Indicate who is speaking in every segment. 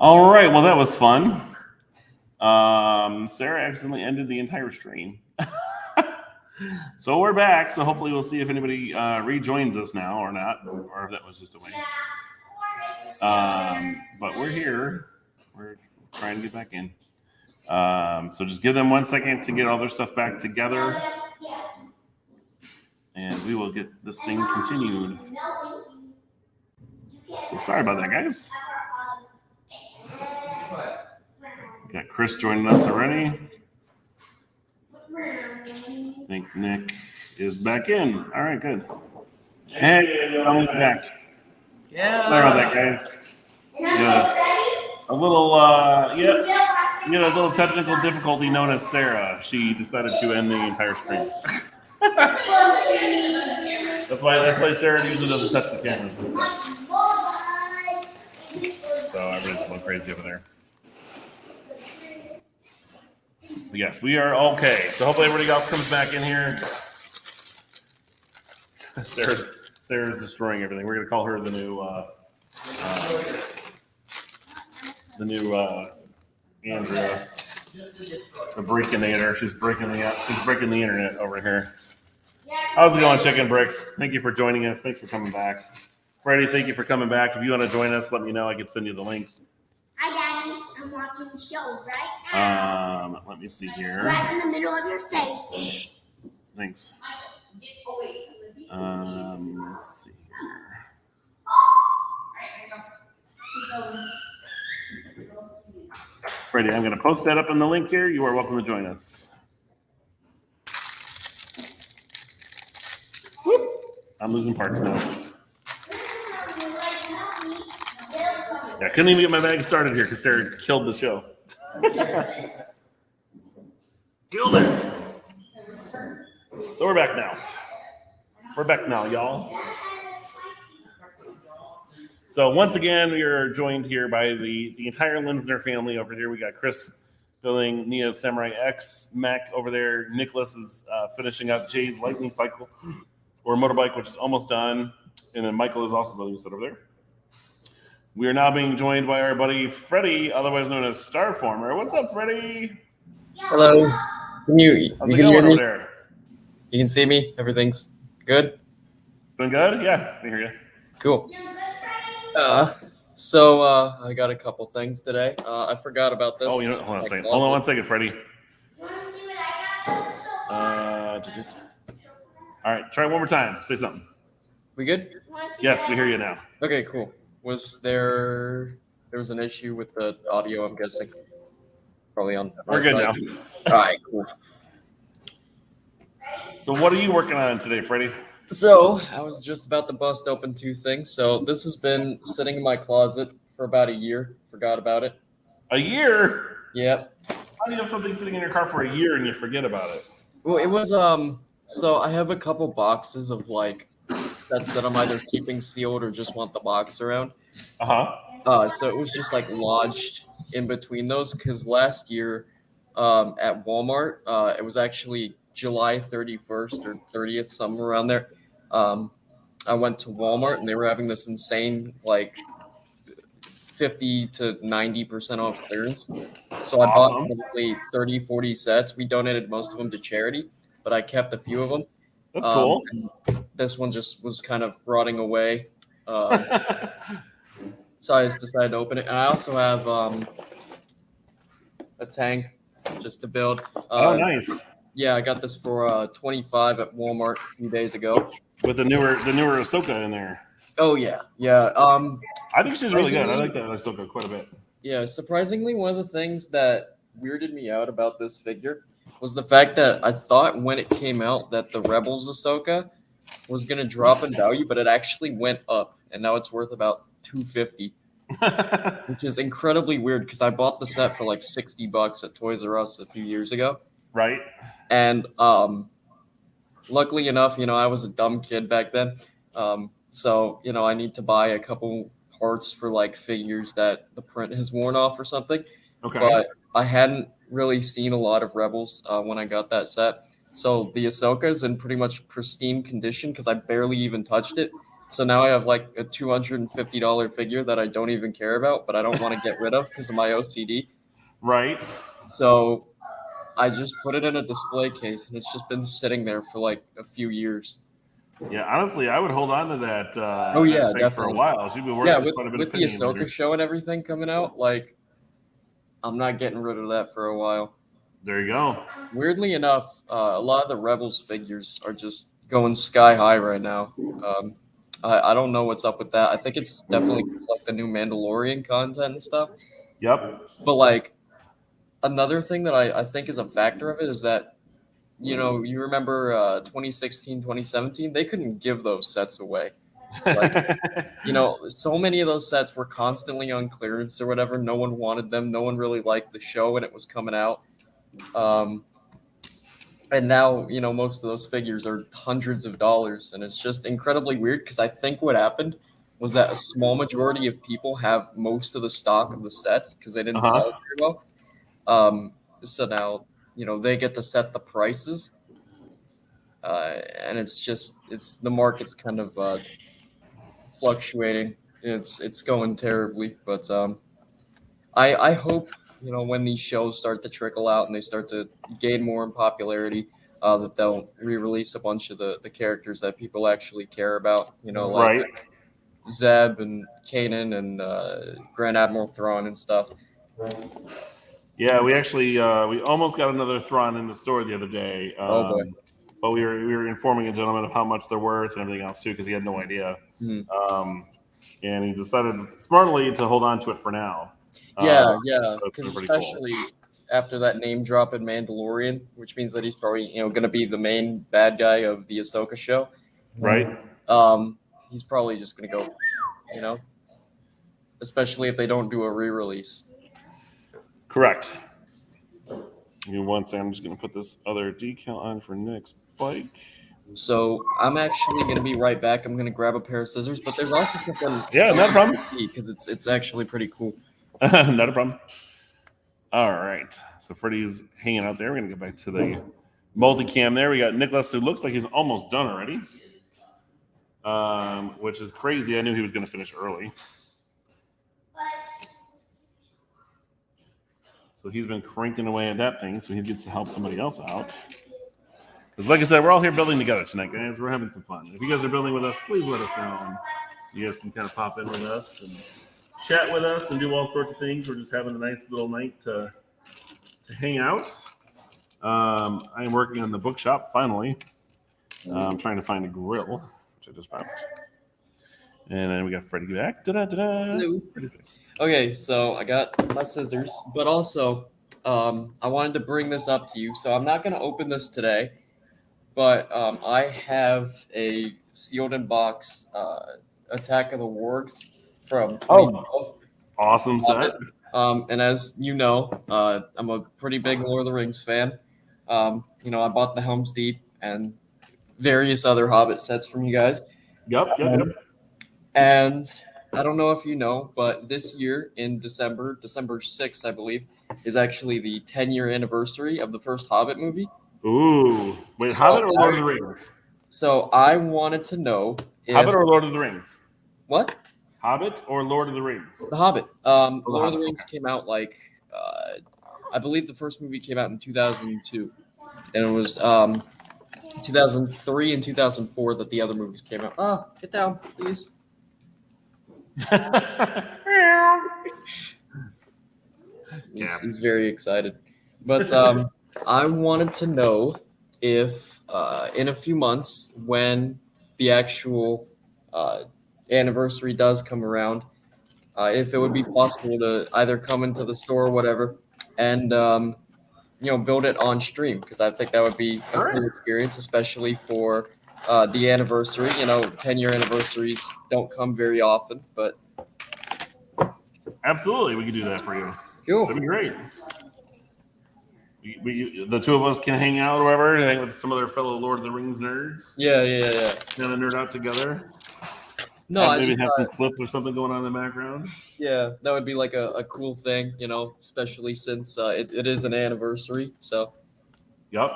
Speaker 1: All right. Well, that was fun. Sarah accidentally ended the entire stream. So we're back. So hopefully we'll see if anybody rejoins us now or not, or if that was just a waste. But we're here. We're trying to get back in. So just give them 1 second to get all their stuff back together. And we will get this thing continued. So sorry about that, guys. Got Chris joining us already. I think Nick is back in. All right, good. Hey, I'm back.
Speaker 2: Yeah.
Speaker 1: Sorry about that, guys. Yeah. A little, a little technical difficulty known as Sarah. She decided to end the entire stream. That's why Sarah usually doesn't touch the cameras and stuff. So everybody's going crazy over there. But yes, we are okay. So hopefully everybody else comes back in here. Sarah's destroying everything. We're gonna call her the new Andrea, the Breakinator. She's breaking the internet over here. How's it going, Chicken Bricks? Thank you for joining us. Thanks for coming back. Freddie, thank you for coming back. If you want to join us, let me know. I can send you the link.
Speaker 3: Hi, Daddy. I'm watching the show right now.
Speaker 1: Let me see here.
Speaker 3: Right in the middle of your face.
Speaker 1: Shh. Thanks. Let's see here. Freddie, I'm going to post that up in the link here. You are welcome to join us. Whoop. I'm losing parts now. Yeah, I couldn't even get my bag started here because Sarah killed the show. Killed it. So we're back now. We're back now, y'all. So once again, we are joined here by the entire Linsner family over here. We got Chris building Nia's Samurai X, Mac over there. Nicholas is finishing up Jay's lightning cycle or motorbike, which is almost done. And then Michael is also building a set over there. We are now being joined by our buddy Freddie, otherwise known as Starformer. What's up, Freddie?
Speaker 2: Hello. How's
Speaker 1: it going over there?
Speaker 2: You can see me? Everything's good?
Speaker 1: Doing good? Yeah, I can hear you.
Speaker 2: Cool. So I got a couple things today. I forgot about this.
Speaker 1: Oh, hold on a second. Hold on 1 second, Freddie.
Speaker 3: You want to see what I got so far?
Speaker 1: All right, try it one more time. Say something.
Speaker 2: We good?
Speaker 1: Yes, we hear you now.
Speaker 2: Okay, cool. There was an issue with the audio, I'm guessing. Probably on
Speaker 1: We're good
Speaker 2: side.
Speaker 1: now.
Speaker 2: All right, cool.
Speaker 1: So what are you working on today, Freddie?
Speaker 2: So I was just about to bust open two things. So this has been sitting in my closet for about a year. Forgot about it.
Speaker 1: A year?
Speaker 2: Yep.
Speaker 1: How do you have something sitting in your car for a year and you forget about it?
Speaker 2: Well, it was so I have a couple boxes of like sets that I'm either keeping sealed or just want the box around. So it was just like lodged in between those because last year at Walmart, it was actually July 31st or 30th, somewhere around there. I went to Walmart and they were having this insane like 50 to 90% off clearance. So I bought probably 30, 40 sets. We donated most of them to charity, but I kept a few of them.
Speaker 1: That's cool.
Speaker 2: This one just was kind of rotting away. So I just decided to open it. And I also have a tank just to build.
Speaker 1: Oh, nice.
Speaker 2: Yeah, I got this for $25 at Walmart a few days ago.
Speaker 1: With the newer Ahsoka in there.
Speaker 2: Oh yeah.
Speaker 1: I think she's really good. I like that Ahsoka quite a bit.
Speaker 2: Yeah, surprisingly, one of the things that weirded me out about this figure was the fact that I thought when it came out that the Rebels Ahsoka was gonna drop in value, but it actually went up, and now it's worth about $250, which is incredibly weird because I bought the set for like $60 at Toys R Us a few years ago.
Speaker 1: Right.
Speaker 2: And luckily enough, I was a dumb kid back then. So, I need to buy a couple parts for like figures that the print has worn off or something.
Speaker 1: Okay.
Speaker 2: But I hadn't really seen a lot of Rebels when I got that set. So the Ahsoka is in pretty much pristine condition because I barely even touched it. So now I have like a $250 figure that I don't even care about, but I don't want to get rid of because of my OCD.
Speaker 1: Right.
Speaker 2: So I just put it in a display case, and it's just been sitting there for like a few years.
Speaker 1: Yeah, honestly, I would hold on to that.
Speaker 2: Oh yeah,
Speaker 1: that thing for a
Speaker 2: definitely.
Speaker 1: while. She'd be worth
Speaker 2: Yeah,
Speaker 1: quite a bit
Speaker 2: with
Speaker 1: of
Speaker 2: the
Speaker 1: penny
Speaker 2: Ahsoka show and everything coming out, like I'm not getting rid of that for a while.
Speaker 1: There you go.
Speaker 2: Weirdly enough, a lot of the Rebels figures are just going sky high right now. I don't know what's up with that. I think it's definitely like the new Mandalorian content and stuff.
Speaker 1: Yep.
Speaker 2: But like another thing that I think is a factor of it is that, you know, you remember 2016, 2017, they couldn't give those sets away. Like, you know, so many of those sets were constantly on clearance or whatever. No one wanted them. No one really liked the show when it was coming out. And now, you know, most of those figures are hundreds of dollars. And it's just incredibly weird because I think what happened was that a small majority of people have most of the stock of the sets because they didn't sell very well. So now, you know, they get to set the prices. And it's the market's kind of fluctuating. It's going terribly, but I hope, you know, when these shows start to trickle out and they start to gain more in popularity, that they'll re-release a bunch of the characters that people actually care about. You know, like Zeb and Kanan and Grand Admiral Thrawn and stuff.
Speaker 1: Yeah, we actually we almost got another Thrawn in the store the other day.
Speaker 2: Oh boy.
Speaker 1: But we were informing a gentleman of how much they're worth and everything else too, because he had no idea. And he decided smartly to hold on to it for now.
Speaker 2: Yeah, because
Speaker 1: pretty
Speaker 2: especially after that name drop in Mandalorian, which means that he's probably, you know, going to be the main bad guy of the Ahsoka show.
Speaker 1: Right.
Speaker 2: He's probably just going to go, you know, especially if they don't do a re-release.
Speaker 1: Correct. Give me one second. I'm just going to put this other decal on for Nick's bike.
Speaker 2: So I'm actually going to be right back. I'm going to grab a pair of scissors, but there's also something.
Speaker 1: Yeah, not a problem.
Speaker 2: Because it's actually pretty cool.
Speaker 1: Not a problem. All right. So Freddie's hanging out there. We're going to go back to the multicam there. We got Nicholas, who looks like he's almost done already, which is crazy. I knew he was going to finish early. So he's been cranking away at that thing, so he gets to help somebody else out. Because like I said, we're all here building together tonight, guys. We're having some fun. If you guys are building with us, please let us know. You guys can kind of pop in with us and chat with us and do all sorts of things. We're just having a nice little night to hang out. I am working on the bookshop, finally. I'm trying to find a grill, which I just found. And then we got Freddie back.
Speaker 2: Hello. Okay, so I got my scissors, but also I wanted to bring this up to you. So I'm not going to open this today, but I have a sealed in box Attack of the Wargs from 2012.
Speaker 1: Awesome set.
Speaker 2: And as you know, I'm a pretty big Lord of the Rings fan. You know, I bought the Helm's Deep and various other Hobbit sets from you guys.
Speaker 1: Yep.
Speaker 2: And I don't know if you know, but this year in December 6th, I believe, is actually the 10-year anniversary of the first Hobbit movie.
Speaker 1: Ooh. Wait, so Hobbit or Lord of the Rings?
Speaker 2: So I wanted to know if...
Speaker 1: Hobbit or Lord of the Rings?
Speaker 2: What?
Speaker 1: Hobbit or Lord of the Rings?
Speaker 2: The Hobbit. Lord of the Rings came out like... I believe the first movie came out in 2002. And it was 2003 and 2004 that the other movies came out. Oh, get down, please. He's very excited. But I wanted to know if in a few months, when the actual anniversary does come around, if it would be possible to either come into the store or whatever and you know, build it on stream, because I think that would be a cool experience, especially for the anniversary. You know, 10-year anniversaries don't come very often, but
Speaker 1: absolutely, we could do that for you.
Speaker 2: Cool.
Speaker 1: That'd be great. The two of us can hang out or whatever, hang with some other fellow Lord of the Rings nerds.
Speaker 2: Yeah.
Speaker 1: Kind of nerd out together.
Speaker 2: No, I
Speaker 1: maybe
Speaker 2: just
Speaker 1: have some clips or something going on in the background.
Speaker 2: Yeah, that would be like a cool thing, you know, especially since it is an anniversary. So.
Speaker 1: Yep.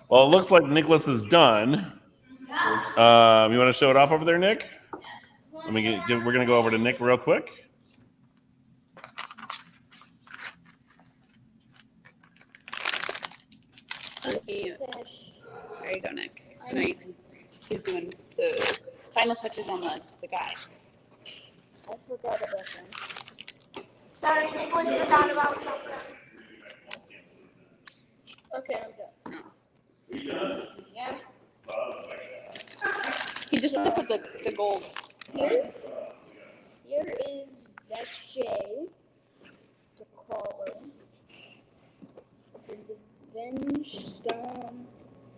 Speaker 1: Well, it looks like Nicholas is done. You want to show it off over there, Nick? We're going to go over to Nick real quick.
Speaker 4: Cute. There you go, Nick. So now he's doing the final touches on the guy.
Speaker 3: I forgot about them. Sorry, Nicholas forgot about something. Okay, I'm done.
Speaker 4: Yeah. He just put the gold.
Speaker 3: Here is that J, the collar, the Venge Stone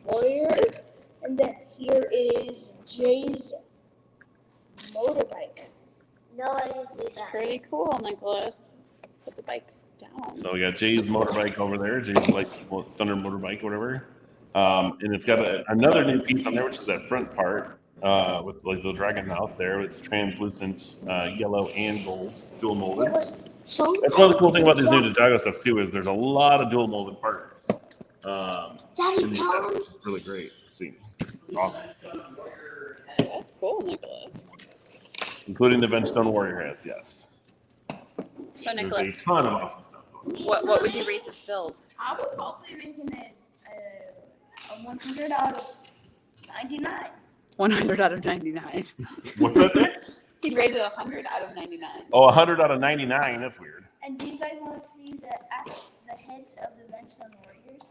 Speaker 3: Warrior, and then here is Jay's motorbike. No, I didn't see
Speaker 4: It's pretty cool, Nicholas. Put the bike down.
Speaker 1: So we got Jay's motorbike over there, Jay's Thunder motorbike, whatever. And it's got another new piece on there, which is that front part with like the dragon mouth there. It's translucent yellow and gold, dual molded. That's one of the cool things about these new Ninjago sets too, is there's a lot of dual molded parts.
Speaker 3: Daddy, tell him.
Speaker 1: It's really great to see. Awesome.
Speaker 4: That's cool, Nicholas.
Speaker 1: Including the Benchstone Warrior heads, yes.
Speaker 4: So,
Speaker 1: There's
Speaker 4: Nicholas,
Speaker 1: a ton of awesome stuff.
Speaker 4: what would you rate this build?
Speaker 3: I would probably rate it a 100 out of 99.
Speaker 4: 100 out of 99.
Speaker 1: What's that there?
Speaker 4: He'd rate it 100 out of 99.
Speaker 1: Oh, 100 out of 99. That's weird.
Speaker 3: And do you guys want to see the heads of the Benchstone Warriors?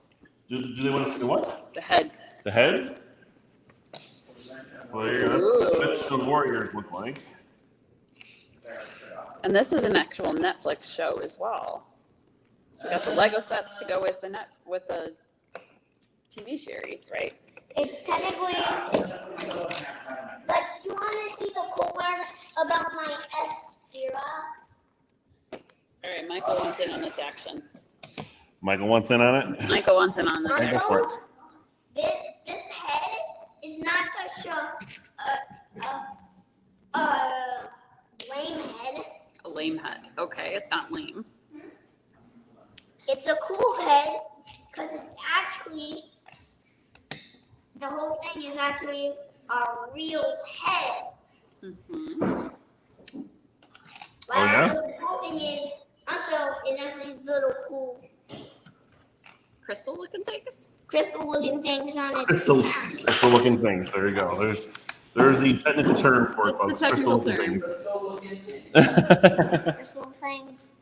Speaker 1: Do they want to see the what?
Speaker 4: The heads.
Speaker 1: The heads? Well, there you go. That's what Benchstone Warriors look like.
Speaker 4: And this is an actual Netflix show as well. So we got the Lego sets to go with the TV series, right?
Speaker 3: It's technically, but you want to see the cool part about my S-Spira?
Speaker 4: All right, Michael wants in on this action.
Speaker 1: Michael wants in on it?
Speaker 4: Michael wants in on this.
Speaker 1: Go for it.
Speaker 3: This head is not just a lame head.
Speaker 4: A lame head. Okay, it's not lame.
Speaker 3: It's a cool head because it's actually, the whole thing is actually a real head.
Speaker 4: Mm-hmm.
Speaker 3: But
Speaker 1: yeah?
Speaker 3: the cool thing is, also, it has these little cool
Speaker 4: Crystal looking things?
Speaker 3: crystal looking things on it.
Speaker 1: Crystal looking things. There you go. There's the technical term for it.
Speaker 4: That's the technical term.
Speaker 3: Crystal things.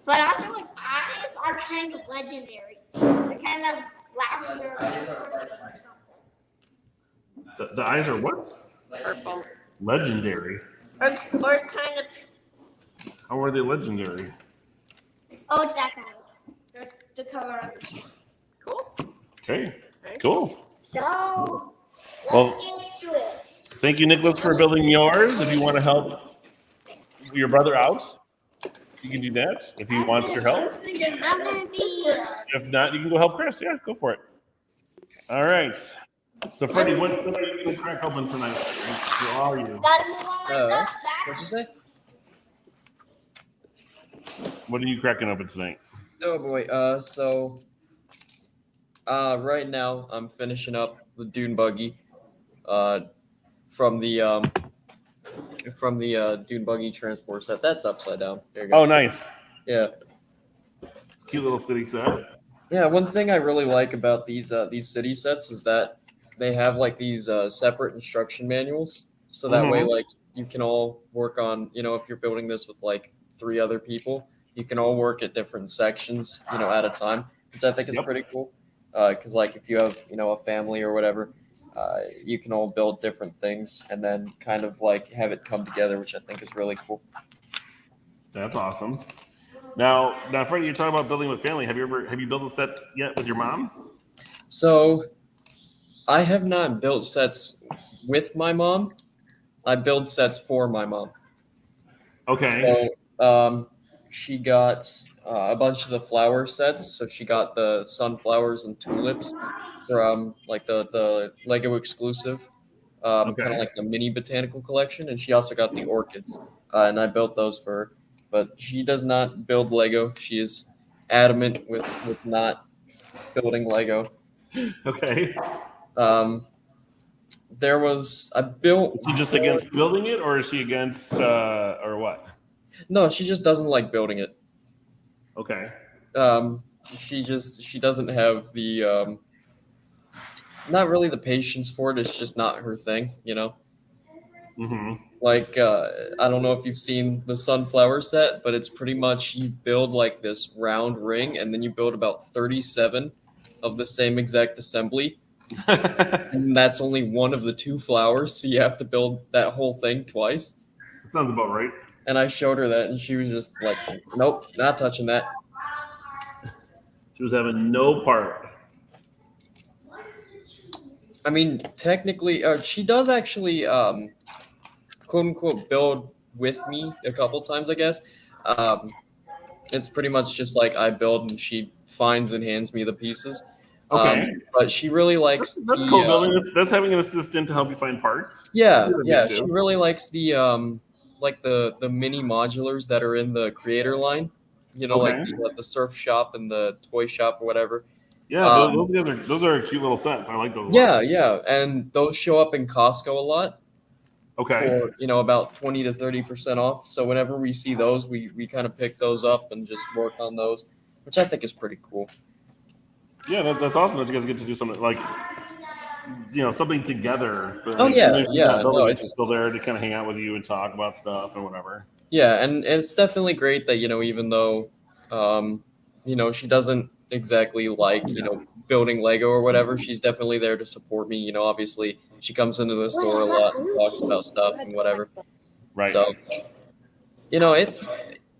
Speaker 3: But also its eyes are kind of legendary. They're kind of lavender or something.
Speaker 1: The eyes are what?
Speaker 4: Purple.
Speaker 1: Legendary.
Speaker 3: Or kind of,
Speaker 1: How are they legendary?
Speaker 3: oh, it's that kind of. They're the color of it.
Speaker 4: Cool.
Speaker 1: Okay. Cool.
Speaker 3: So,
Speaker 1: Well-
Speaker 3: let's get to it.
Speaker 1: Thank you, Nicholas, for building yours. If you want to help your brother out, you can do that. If he wants your help.
Speaker 3: I'm going to be
Speaker 1: If not, you can go help Chris. Yeah, go for it. All right. So, Freddie, what's the you going to crack open tonight? Who are you?
Speaker 3: Gotta move all my stuff back.
Speaker 2: What'd you say?
Speaker 1: What are you cracking open tonight?
Speaker 2: Oh boy. Right now I'm finishing up the Dune buggy. From the Dune buggy transport set. That's upside down. There you go.
Speaker 1: Oh, nice.
Speaker 2: Yeah.
Speaker 1: Cute little city set.
Speaker 2: Yeah. One thing I really like about these city sets is that they have like these separate instruction manuals. So that way, like you can all work on, if you're building this with like 3 other people, you can all work at different sections, at a time, which I think is pretty cool. Because like if you have, a family or whatever, you can all build different things and then kind of like have it come together, which I think is really cool.
Speaker 1: That's awesome. Now, Freddie, you're talking about building with family. Have you built a set yet with your mom?
Speaker 2: So I have not built sets with my mom. I build sets for my mom.
Speaker 1: Okay.
Speaker 2: So she got a bunch of the flower sets. So she got the sunflowers and tulips from like the Lego exclusive, kind of like the mini botanical collection. And she also got the orchids. And I built those for her. But she does not build Lego. She is adamant with not building Lego.
Speaker 1: Okay.
Speaker 2: I built.
Speaker 1: Is she just against building it, or is she against or what?
Speaker 2: No, she just doesn't like building it.
Speaker 1: Okay.
Speaker 2: She doesn't have the not really the patience for it. It's just not her thing, you know.
Speaker 1: Mm-hmm.
Speaker 2: Like I don't know if you've seen the sunflower set, but it's pretty much you build like this round ring, and then you build about 37 of the same exact assembly, and that's only one of the 2 flowers, so you have to build that whole thing twice.
Speaker 1: That sounds about right.
Speaker 2: And I showed her that, and she was just like, "Nope, not touching that."
Speaker 1: She was having no part.
Speaker 2: I mean, technically, she does actually, quote unquote, build with me a couple times, I guess. It's pretty much just like I build and she finds and hands me the pieces.
Speaker 1: Okay.
Speaker 2: But she really likes
Speaker 1: That's cool building. That's having an assistant to help you find parts.
Speaker 2: Yeah,
Speaker 1: That's
Speaker 2: yeah.
Speaker 1: good
Speaker 2: She
Speaker 1: too.
Speaker 2: really likes the like the mini modulars that are in the creator line. You know,
Speaker 1: Okay.
Speaker 2: like the surf shop and the toy shop or whatever.
Speaker 1: Yeah, those are cute little sets. I like those. A lot.
Speaker 2: Yeah, yeah, and those show up in Costco a lot.
Speaker 1: Okay.
Speaker 2: For about 20 to 30% off. So whenever we see those, we kind of pick those up and just work on those, which I think is pretty cool.
Speaker 1: Yeah, that's awesome that you guys get to do something like something together. But,
Speaker 2: Oh,
Speaker 1: like,
Speaker 2: yeah,
Speaker 1: even if you're
Speaker 2: yeah,
Speaker 1: not building
Speaker 2: no,
Speaker 1: it,
Speaker 2: it's-
Speaker 1: she's still there to kind of hang out with you and talk about stuff and whatever.
Speaker 2: Yeah, and it's definitely great that even though she doesn't exactly like building Lego or whatever, she's definitely there to support me. Obviously she comes into the store a lot and talks about stuff and whatever.
Speaker 1: Right.
Speaker 2: So it's.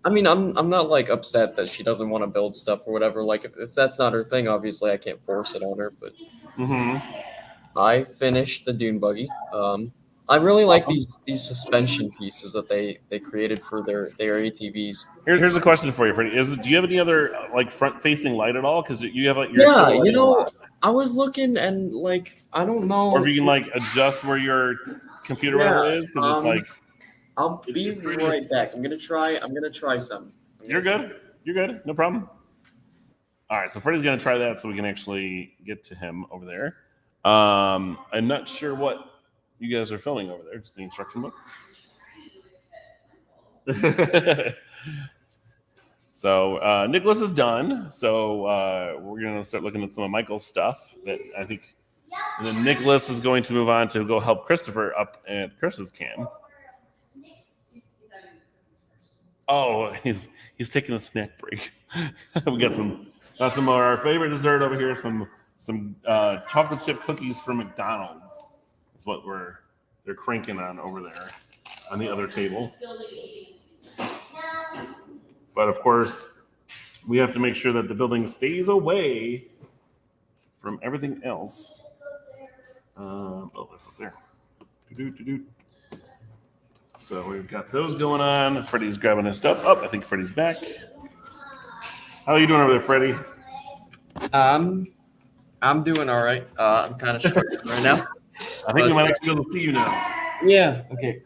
Speaker 2: I mean, I'm not like upset that she doesn't want to build stuff or whatever. Like if that's not her thing, obviously I can't force it on her. But I finished the dune buggy. I really like these suspension pieces that they created for their ATVs.
Speaker 1: Here's a question for you, Freddie. Do you have any other like front facing light at all? Because you have like your
Speaker 2: Yeah,
Speaker 1: silhouette a lot.
Speaker 2: I was looking and like I don't know.
Speaker 1: Or if you can like adjust where your computer level is, because it's like.
Speaker 2: I'll be right back. I'm gonna try some.
Speaker 1: You're good. You're good. No problem. All right, so Freddie's gonna try that so we can actually get to him over there. I'm not sure what you guys are filming over there. Just the instruction book. So Nicholas is done. So we're gonna start looking at some of Michael's stuff that I think, and then Nicholas is going to move on to go help Christopher up at Chris's cam. Oh, he's taking a snack break. We got some of our favorite dessert over here. Some chocolate chip cookies from McDonald's. That's what they're cranking on over there on the other table. But of course, we have to make sure that the building stays away from everything else. That's up there. So we've got those going on. Freddie's grabbing his stuff. Oh, I think Freddie's back. How are you doing over there, Freddie?
Speaker 2: I'm doing all right. I'm kind of struggling right now.
Speaker 1: I think we might actually be able to see you now.
Speaker 2: Yeah. Okay.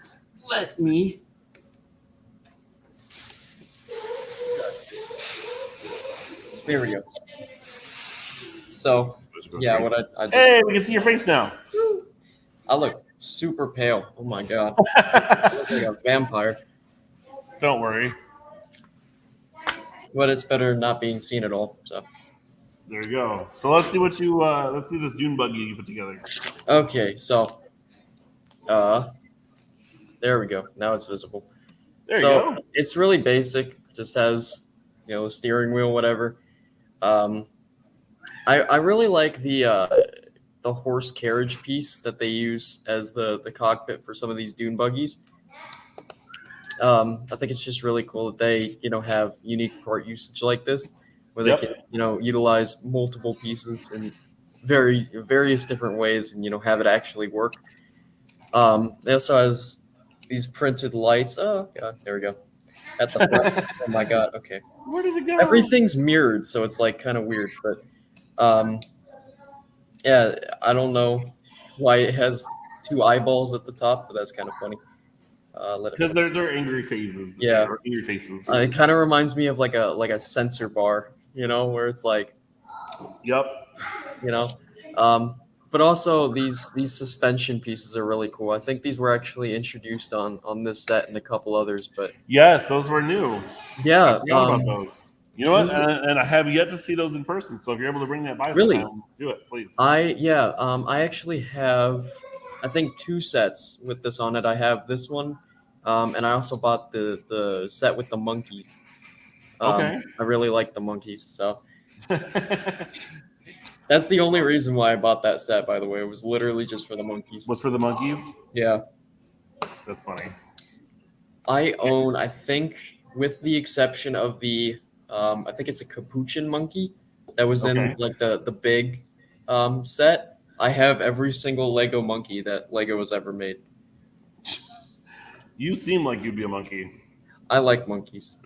Speaker 2: Let me. There we go. So yeah, what I just.
Speaker 1: Hey, we can see your face now.
Speaker 2: I look super pale. Oh my god. I look like a vampire.
Speaker 1: Don't worry.
Speaker 2: But it's better not being seen at all. So
Speaker 1: there you go. So let's see what you let's see this dune buggy you put together.
Speaker 2: Okay, so there we go. Now it's visible.
Speaker 1: There you go.
Speaker 2: It's really basic. Just has a steering wheel, whatever. I really like the horse carriage piece that they use as the cockpit for some of these dune buggies. I think it's just really cool that they have unique part usage like this, where they can utilize multiple pieces in various different ways and have it actually work. They also has these printed lights. Oh god, there we go. At the front. Oh my god. Okay.
Speaker 1: Where did it go?
Speaker 2: Everything's mirrored, so it's like kind of weird, but yeah, I don't know why it has 2 eyeballs at the top, but that's kind of funny.
Speaker 1: Because they're angry faces.
Speaker 2: Yeah,
Speaker 1: they're angry faces.
Speaker 2: It kind of reminds me of like a sensor bar, where it's like,
Speaker 1: Yep.
Speaker 2: but But also these suspension pieces are really cool. I think these were actually introduced on this set and a couple others. But
Speaker 1: Yes, those were new.
Speaker 2: yeah,
Speaker 1: I forgot about those. You know what?
Speaker 2: this-
Speaker 1: And I have yet to see those in person. So if you're able to bring that by
Speaker 2: Really?
Speaker 1: sometime, do it, please.
Speaker 2: I actually have, I think, 2 sets with this on it. I have this one, and I also bought the set with the monkeys.
Speaker 1: Okay.
Speaker 2: I really like the monkeys, so that's the only reason why I bought that set. By the way, it was literally just for the monkeys.
Speaker 1: What's for the monkeys?
Speaker 2: Yeah,
Speaker 1: That's funny.
Speaker 2: I own, I think, with the exception of the, I think it's a capuchin monkey that was in
Speaker 1: Okay.
Speaker 2: like the big set. I have every single Lego monkey that Lego has ever made.
Speaker 1: You seem like you'd be a monkey.
Speaker 2: I like monkeys.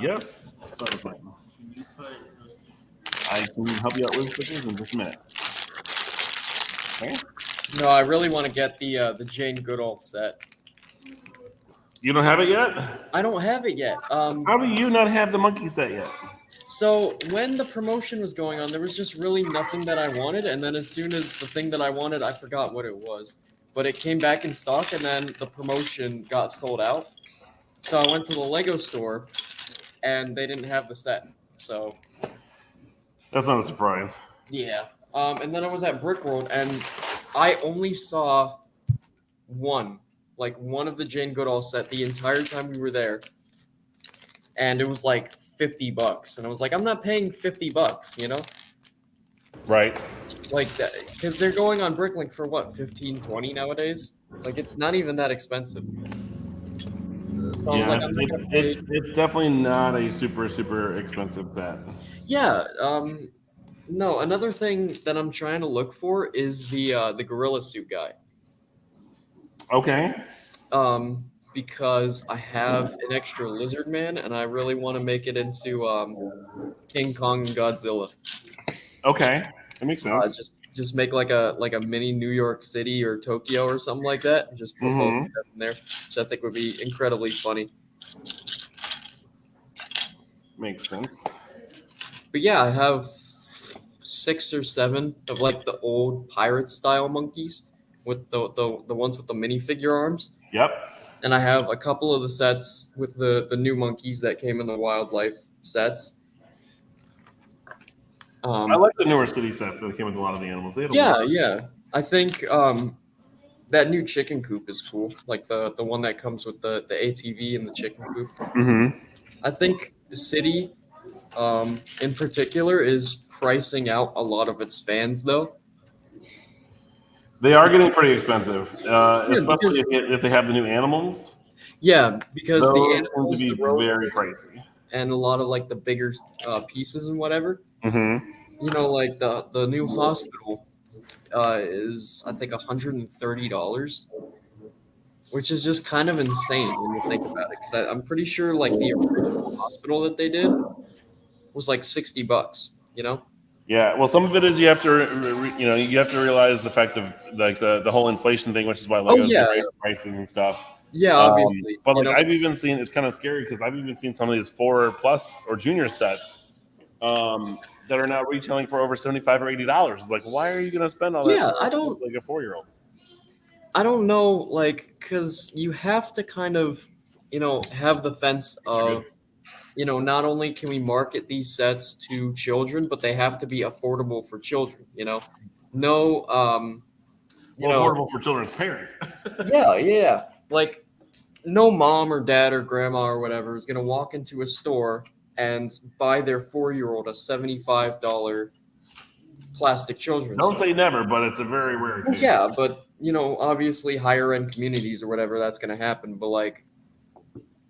Speaker 1: Yes. So I can help you out with stickers in just a minute. Okay.
Speaker 2: No, I really want to get the Jane Goodall set.
Speaker 1: You don't have it yet?
Speaker 2: I don't have it yet.
Speaker 1: How do you not have the monkey set yet?
Speaker 2: So when the promotion was going on, there was just really nothing that I wanted, and then as soon as the thing that I wanted, I forgot what it was, but it came back in stock, and then the promotion got sold out. So I went to the Lego store, and they didn't have the set. So
Speaker 1: That's not a surprise.
Speaker 2: yeah. And then I was at Brickworld, and I only saw one of the Jane Goodall set the entire time we were there, and it was like $50, and I was like, I'm not paying $50, you know,
Speaker 1: Right.
Speaker 2: like that, because they're going on Bricklink for what, 15, 20 nowadays. Like it's not even that expensive. So I was
Speaker 1: Yeah,
Speaker 2: like, I'm not gonna pay.
Speaker 1: it's definitely not a super expensive bet.
Speaker 2: Yeah. No. Another thing that I'm trying to look for is the gorilla suit guy.
Speaker 1: Okay.
Speaker 2: Because I have an extra lizard man, and I really want to make it into King Kong and Godzilla.
Speaker 1: Okay. That makes sense.
Speaker 2: Just make like a mini New York City or Tokyo or something like that, and just put both of them in there, which I think would be incredibly funny.
Speaker 1: Makes sense.
Speaker 2: But yeah, I have 6 or 7 of like the old pirate style monkeys with the ones with the minifigure arms.
Speaker 1: Yep.
Speaker 2: And I have a couple of the sets with the new monkeys that came in the wildlife sets.
Speaker 1: I like the newer city sets that came with a lot of the animals. They had a
Speaker 2: Yeah,
Speaker 1: lot.
Speaker 2: yeah. I think that new chicken coop is cool. Like the one that comes with the ATV and the chicken coop.
Speaker 1: Mm-hmm.
Speaker 2: I think the city, in particular, is pricing out a lot of its fans, though.
Speaker 1: They are getting pretty expensive, especially
Speaker 2: because-
Speaker 1: if they have the new animals.
Speaker 2: Yeah, because
Speaker 1: Those
Speaker 2: the
Speaker 1: tend
Speaker 2: animals,
Speaker 1: to
Speaker 2: the
Speaker 1: be
Speaker 2: road
Speaker 1: very pricey.
Speaker 2: and a lot of like the bigger pieces and whatever.
Speaker 1: Mm-hmm.
Speaker 2: You know, like the new hospital is I think $130, which is just kind of insane when you think about it. Because I'm pretty sure like the original hospital that they did was like $60. You know?
Speaker 1: Yeah, well, some of it is you have to, you have to realize the fact of like the whole inflation thing, which is why Legos
Speaker 2: yeah.
Speaker 1: raise prices and stuff.
Speaker 2: Yeah, obviously.
Speaker 1: But
Speaker 2: you
Speaker 1: like
Speaker 2: know?
Speaker 1: I've even seen, it's kind of scary because I've even seen some of these 4+ or junior sets that are now retailing for over $75 or $80. It's like, why are you going to spend all that?
Speaker 2: Yeah,
Speaker 1: for,
Speaker 2: I don't-
Speaker 1: like a 4-year-old.
Speaker 2: I don't know, like, because you have to kind of, have the fence of, not only can we market these sets to children, but they have to be affordable for children, No,
Speaker 1: Affordable for children's parents.
Speaker 2: yeah. Like, no mom or dad or grandma or whatever is going to walk into a store and buy their 4-year-old a $75 plastic children's
Speaker 1: Don't
Speaker 2: toy.
Speaker 1: say never, but it's a very rare case.
Speaker 2: Yeah, but obviously higher end communities or whatever, that's going to happen. But like,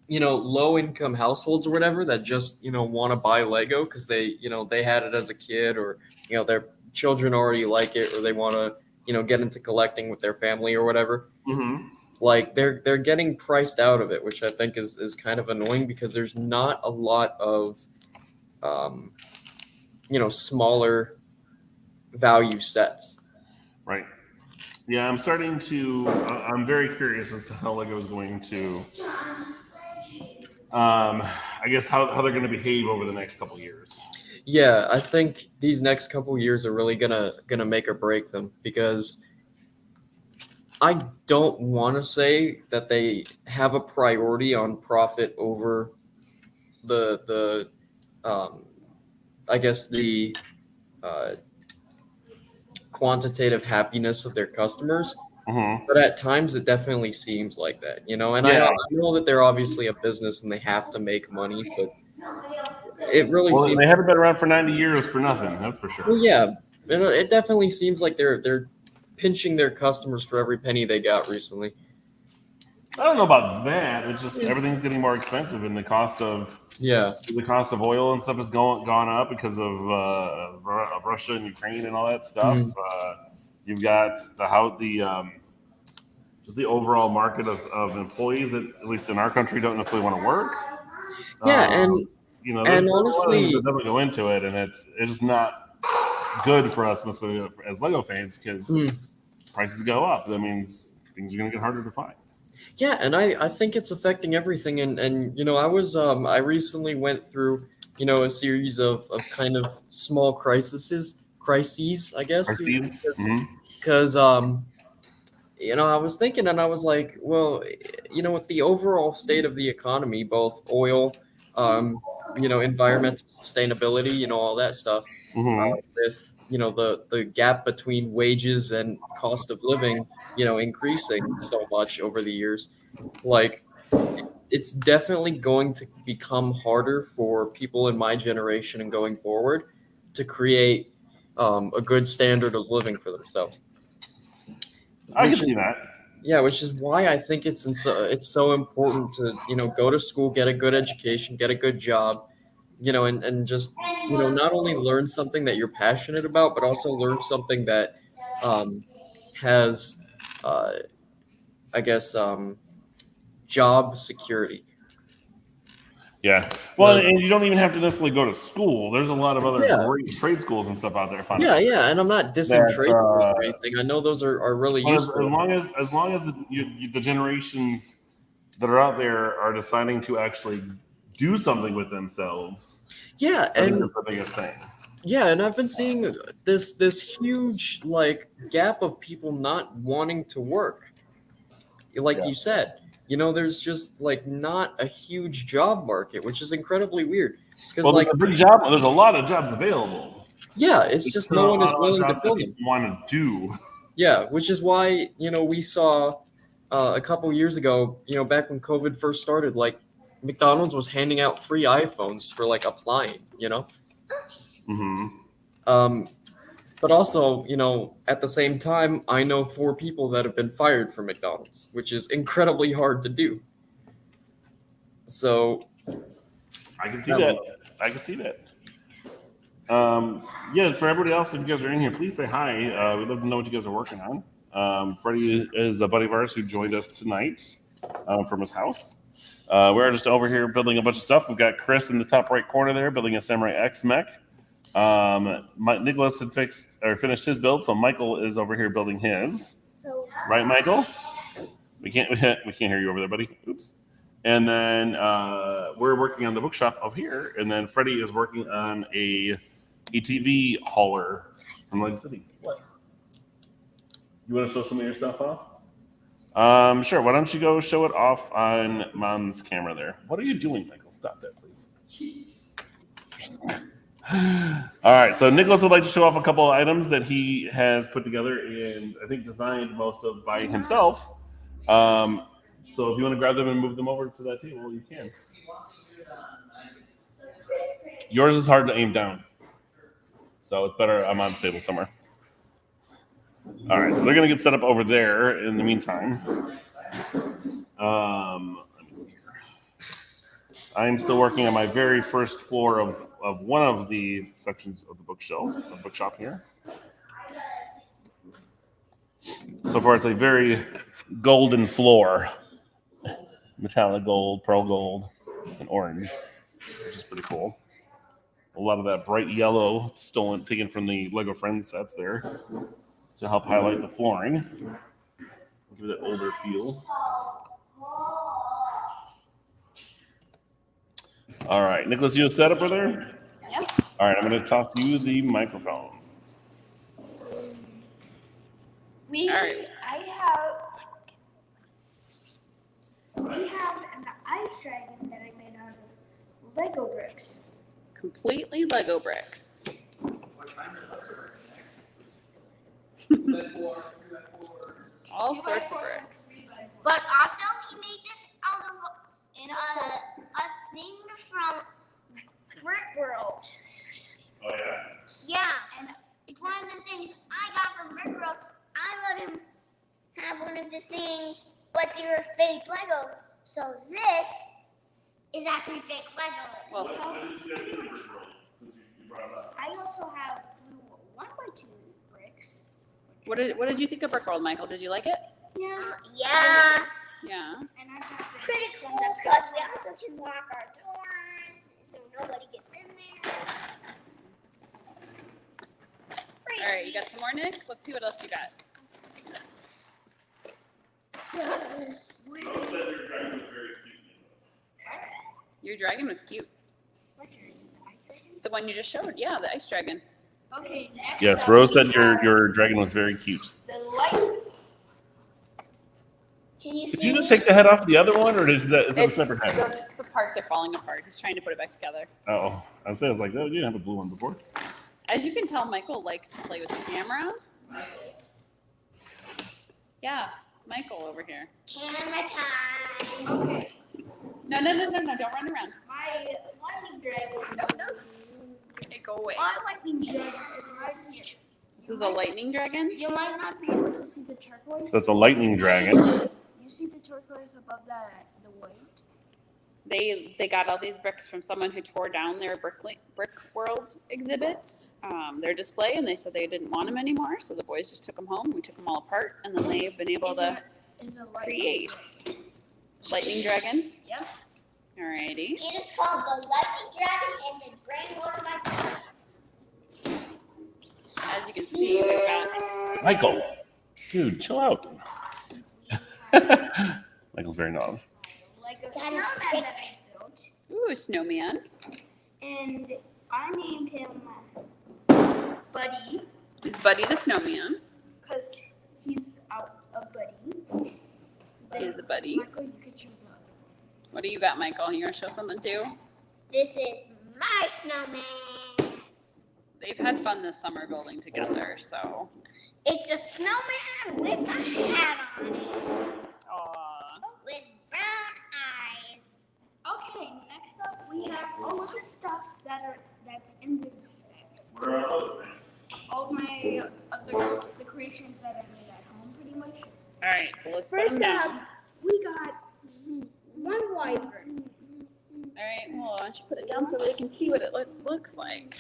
Speaker 2: low income households or whatever that just want to buy Lego because they they had it as a kid, or their children already like it, or they want to get into collecting with their family or whatever.
Speaker 1: Mm-hmm.
Speaker 2: Like they're getting priced out of it, which I think is kind of annoying because there's not a lot of smaller value sets.
Speaker 1: Right. Yeah, I'm starting to. I'm very curious as to how Lego is going to I guess how they're going to behave over the next couple years.
Speaker 2: Yeah, I think these next couple years are really gonna make or break them, because I don't want to say that they have a priority on profit over the I guess the uh, quantitative happiness of their customers.
Speaker 1: Mm-hmm.
Speaker 2: But at times it definitely seems like that, you know. And
Speaker 1: Yeah.
Speaker 2: I know that they're obviously a business and they have to make money, but it really
Speaker 1: Well,
Speaker 2: seems.
Speaker 1: they haven't been around for 90 years for nothing. That's for sure.
Speaker 2: Well, yeah, it definitely seems like they're pinching their customers for every penny they got recently.
Speaker 1: I don't know about that. It's just everything's getting more expensive, and the cost of oil and stuff has gone up because of Russia and Ukraine and all that stuff. You've got just the overall market of employees that, at least in our country, don't necessarily want to work.
Speaker 2: Yeah,
Speaker 1: there's
Speaker 2: honestly,
Speaker 1: a lot of things that definitely go into it, and it's just not good for us necessarily as Lego fans, because prices go up. That means things are going to get harder to find.
Speaker 2: Yeah, and I think it's affecting everything. And I recently went through, a series of kind of small crises, I guess. Because I was thinking, and I was like, well, with the overall state of the economy, both oil, environmental sustainability, all that stuff, with the gap between wages and cost of living, increasing so much over the years, like it's definitely going to become harder for people in my generation and going forward to create a good standard of living for themselves.
Speaker 1: I can see that.
Speaker 2: Yeah, which is why I think it's so important to go to school, get a good education, get a good job, and just not only learn something that you're passionate about, but also learn something that has I guess job security.
Speaker 1: Yeah. Well, and you don't even have to necessarily go to school. There's a lot of other great trade schools and stuff out there.
Speaker 2: Yeah, and I'm not dissing trade schools or anything. I know those are really useful.
Speaker 1: As long as the generations that are out there are deciding to actually do something with themselves.
Speaker 2: Yeah,
Speaker 1: I think that's the biggest thing.
Speaker 2: Yeah, and I've been seeing this huge gap of people not wanting to work. You said, there's just not a huge job market, which is incredibly weird. Because
Speaker 1: there's a big job. There's a lot of jobs available.
Speaker 2: Yeah, it's just no one is willing to fill them.
Speaker 1: Want to do.
Speaker 2: Yeah, which is why we saw a couple years ago, back when COVID first started, McDonald's was handing out free iPhones for applying. But also, at the same time, I know 4 people that have been fired from McDonald's, which is incredibly hard to do. So
Speaker 1: I can see that. Yeah, for everybody else, if you guys are in here, please say hi. We'd love to know what you guys are working on. Freddie is a buddy of ours who joined us tonight from his house. We're just over here building a bunch of stuff. We've got Chris in the top right corner there building a Samurai X mech. Nicholas had finished his build, so Michael is over here building his. Right, Michael? We can't hear you over there, buddy. Oops. And then we're working on the bookshop over here, and then Freddie is working on a ATV hauler from Lake City. What? You want to show some of your stuff off? Sure. Why don't you go show it off on Mom's camera there? What are you doing, Michael? Stop that, please. All right, so Nicholas would like to show off a couple of items that he has put together and I think designed most of by himself. So if you want to grab them and move them over to that table, you can. Yours is hard to aim down, so it's better I'm on table somewhere. All right, so they're going to get set up over there in the meantime. Let me see here. I'm still working on my very first floor of one of the sections of the bookshop here. So far, it's a very golden floor. Metallic gold, pearl gold, and orange, which is pretty cool. A lot of that bright yellow taken from the Lego Friends sets there to help highlight the flooring. Give it that older feel. All right, Nicholas, you set up, brother?
Speaker 3: Yep.
Speaker 1: All right, I'm going to toss you the microphone.
Speaker 3: We
Speaker 4: Alright.
Speaker 3: we have an ice dragon that I made out of Lego bricks.
Speaker 4: Completely Lego bricks. All sorts of bricks.
Speaker 3: But also, he made this out of a thing from Brick World.
Speaker 1: Oh, yeah?
Speaker 3: Yeah, and it's one of the things I got from Brick World. I let him have one of the things, but they were fake Lego. So this is actually fake Lego.
Speaker 4: Well,
Speaker 3: I also have blue 1x2 bricks.
Speaker 4: what did you think of Brick World, Michael? Did you like it?
Speaker 3: Yeah. Yeah.
Speaker 4: Yeah.
Speaker 3: And I pretty cool because we also can lock our doors so nobody gets in there.
Speaker 4: All right, you got some more, Nick? Let's see what else you got. Your dragon was cute. The one you just showed, yeah, the ice dragon.
Speaker 3: Okay, next.
Speaker 1: Yes,
Speaker 3: up
Speaker 1: Rose
Speaker 3: we
Speaker 1: said
Speaker 3: have
Speaker 1: your dragon was very cute.
Speaker 3: the light. Can you
Speaker 1: Did
Speaker 3: see
Speaker 1: you just
Speaker 3: me?
Speaker 1: take the head off the other one, or is that a separate head?
Speaker 4: The parts are falling apart. He's trying to put it back together.
Speaker 1: Oh, I was like, oh, you didn't have a blue one before.
Speaker 4: As you can tell, Michael likes to play with the camera. Yeah, Michael over here.
Speaker 3: Camera time. Okay.
Speaker 4: No, don't run around.
Speaker 3: My lightning dragon.
Speaker 4: No. Okay, go away.
Speaker 3: My lightning dragon is right here.
Speaker 4: This is a lightning dragon?
Speaker 3: You might not be able to see the turquoise.
Speaker 1: So it's a lightning dragon.
Speaker 3: You see the turquoise above the white?
Speaker 4: They got all these bricks from someone who tore down their Brick World exhibit, their display, and they said they didn't want them anymore, so the boys just took them home. We took them all apart, and then they've been able to create lightning dragon.
Speaker 3: Yep.
Speaker 4: Alrighty.
Speaker 3: It is called the lightning dragon and the granddaughter of my parents.
Speaker 4: As you can see, we've got
Speaker 1: Michael, dude, chill out. Michael's very naughty.
Speaker 3: Lego snowman that I built.
Speaker 4: ooh, snowman.
Speaker 3: And I named him Buddy
Speaker 4: Is Buddy the snowman?
Speaker 3: because he's a buddy.
Speaker 4: He's a buddy.
Speaker 3: Michael, you could choose the other one.
Speaker 4: What do you got, Michael? You gonna show something too?
Speaker 3: This is my snowman.
Speaker 4: They've had fun this summer building together, so.
Speaker 3: It's a snowman with a hat on it.
Speaker 4: Aww.
Speaker 3: With brown eyes. Okay, next up we have all of the stuff that's in this bag.
Speaker 1: Where are those things?
Speaker 3: All of my the creations that I made at home, pretty much.
Speaker 4: All right, so let's put
Speaker 3: First
Speaker 4: them
Speaker 3: up,
Speaker 4: down.
Speaker 3: we got one wyvern.
Speaker 4: All right, well, why don't you put it down so they can see what it looks like?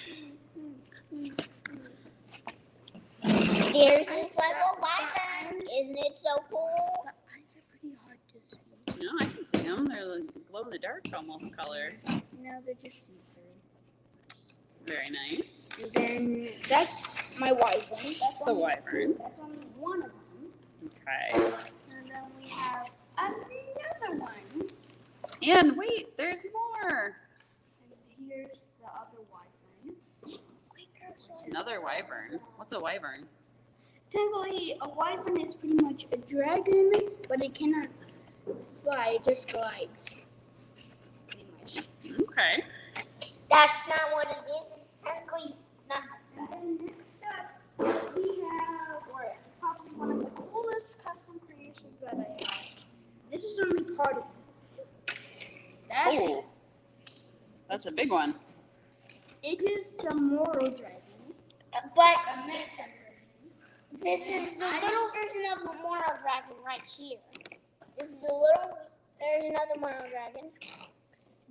Speaker 3: There's this little wyvern. Isn't it so cool? The eyes are pretty hard to see.
Speaker 4: No, I can see them. They're like glow in the dark almost color.
Speaker 3: No, they're just see-through.
Speaker 4: Very nice.
Speaker 3: And then that's my wyvern. That's
Speaker 4: The wyvern.
Speaker 3: That's only one of them.
Speaker 4: Okay.
Speaker 3: And then we have another one.
Speaker 4: And wait, there's more.
Speaker 3: And here's the other wyvern.
Speaker 4: There's another wyvern. What's a wyvern?
Speaker 3: Technically, a wyvern is pretty much a dragon, but it cannot fly, it just glides. Pretty much.
Speaker 4: Okay.
Speaker 3: That's not what it is. It's technically not. And then next up, we have, or probably one of the coolest custom creations that I have. This is only part of it.
Speaker 4: Oh, that's a big one.
Speaker 3: It is the moral dragon. But this is the little version of the moral dragon right here. This is the little. There's another moral dragon.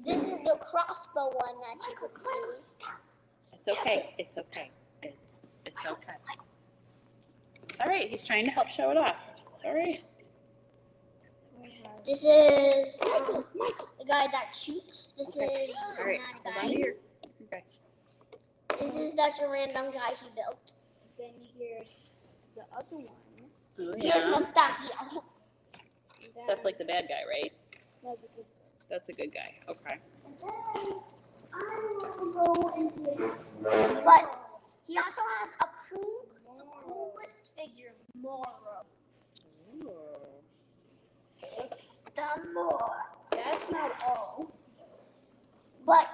Speaker 3: This is the crossbow one that you could see.
Speaker 4: It's okay. It's okay. It's okay. It's all right. He's trying to help show it off. It's all right.
Speaker 3: This is the guy that shoots. This
Speaker 4: Okay.
Speaker 3: is
Speaker 4: All right.
Speaker 3: not
Speaker 4: Hold
Speaker 3: a
Speaker 4: on to
Speaker 3: guy.
Speaker 4: your. Okay.
Speaker 3: This is just a random guy he built. Then here's the other one.
Speaker 4: Oh
Speaker 3: Here's
Speaker 4: yeah.
Speaker 3: Mustachio.
Speaker 4: That's like the bad guy, right? That's a good guy. Okay.
Speaker 3: But he also has the coolest figure, Moro. It's the Moro.
Speaker 5: That's not all.
Speaker 3: But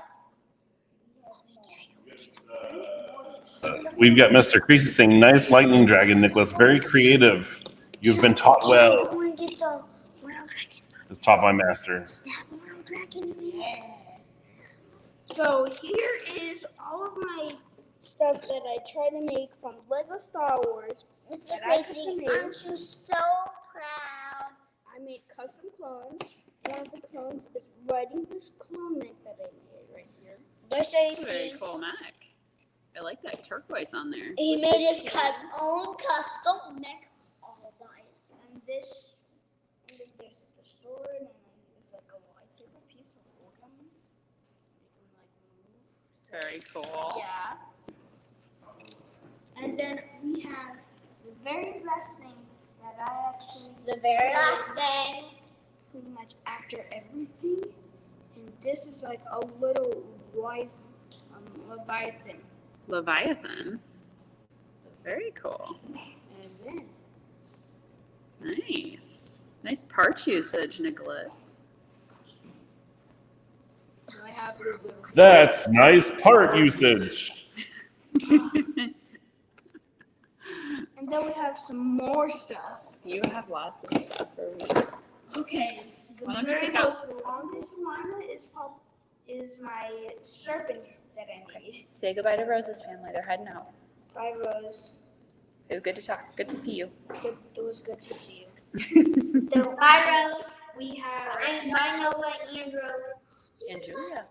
Speaker 1: We've got Mr. Creasy saying, "Nice lightning dragon, Nicholas. Very creative. You've been taught
Speaker 3: I
Speaker 1: well."
Speaker 3: want to get the Moro dragon.
Speaker 1: It's taught by master.
Speaker 3: That Moro dragon.
Speaker 5: So here is all of my stuff that I try to make from Lego Star Wars.
Speaker 3: Mr.
Speaker 5: And I
Speaker 3: Crazy,
Speaker 5: custom made.
Speaker 3: aren't you so proud?
Speaker 5: I made custom clones. One of the clones is riding this clone mech that I made right here.
Speaker 3: There's
Speaker 4: Very cool Mac. I like that turquoise on there.
Speaker 3: He made his own custom mech all by himself.
Speaker 5: And this, and then there's like the sword, and then there's like a lightsaber piece of wood. You can like move.
Speaker 4: Very cool.
Speaker 5: Yeah. And then we have the very last thing that I actually
Speaker 3: The very last thing.
Speaker 5: pretty much after everything. And this is like a little Leviathan.
Speaker 4: Leviathan. Very cool.
Speaker 5: And then
Speaker 4: Nice. Nice parts usage, Nicholas.
Speaker 5: I have the little.
Speaker 1: That's nice part usage.
Speaker 5: And then we have some more stuff.
Speaker 4: You have lots of stuff for me.
Speaker 5: Okay. The
Speaker 4: Why don't you
Speaker 5: very
Speaker 4: pick out-
Speaker 5: most longest one is my serpent that I made
Speaker 4: Say goodbye to Rose's family. They're heading out.
Speaker 5: by Rose.
Speaker 4: It was good to talk. Good to see you.
Speaker 5: It was good to see you. The
Speaker 3: Bye, Rose.
Speaker 5: we have
Speaker 3: And bye, Nova and Rose.
Speaker 4: And Julia.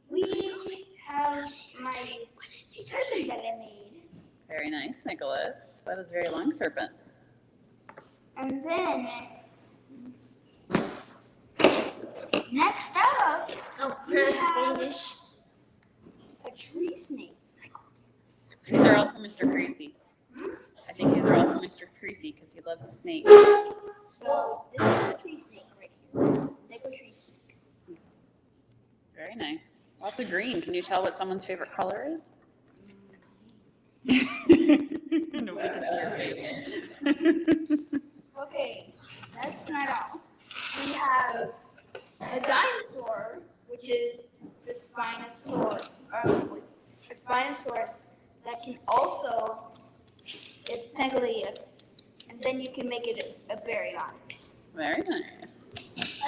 Speaker 5: we have my serpent that I made.
Speaker 4: Very nice, Nicholas. That is a very long serpent.
Speaker 5: And then next up,
Speaker 3: Oh,
Speaker 5: we have a tree snake.
Speaker 4: These are all for Mr. Creasy. I think these are all for Mr. Creasy because he loves the snakes.
Speaker 5: So this is a tree snake right here. Lego tree snake.
Speaker 4: Very nice. Lots of green. Can you tell what someone's favorite color is? Nobody can see your face.
Speaker 5: Okay, that's not all. We have a dinosaur, which is the Spinosaurus. A Spinosaurus that can also, it's technically, and then you can make it a Baryonyx.
Speaker 4: Very nice.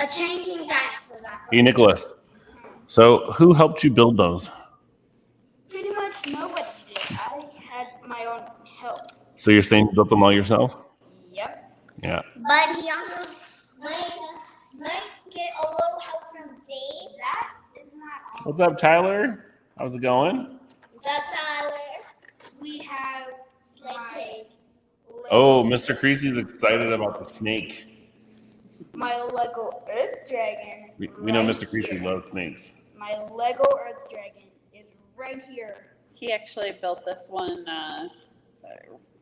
Speaker 3: A changing dinosaur.
Speaker 1: Hey, Nicholas. So, who helped you build those?
Speaker 5: Pretty much nobody did. I had my own help.
Speaker 1: So you're saying you built them all yourself?
Speaker 5: Yep.
Speaker 1: Yeah.
Speaker 3: But he also might get a little help from Dave.
Speaker 5: That is not all.
Speaker 1: What's up, Tyler? How's it going?
Speaker 3: What's up, Tyler?
Speaker 5: We have
Speaker 3: Sled
Speaker 5: my
Speaker 3: tape.
Speaker 1: Oh, Mr. Creasy's excited about the snake.
Speaker 5: my Lego Earth Dragon.
Speaker 1: We know
Speaker 5: right
Speaker 1: Mr. Creasy
Speaker 5: here.
Speaker 1: loves snakes.
Speaker 5: My Lego Earth Dragon is right here.
Speaker 4: He actually built this one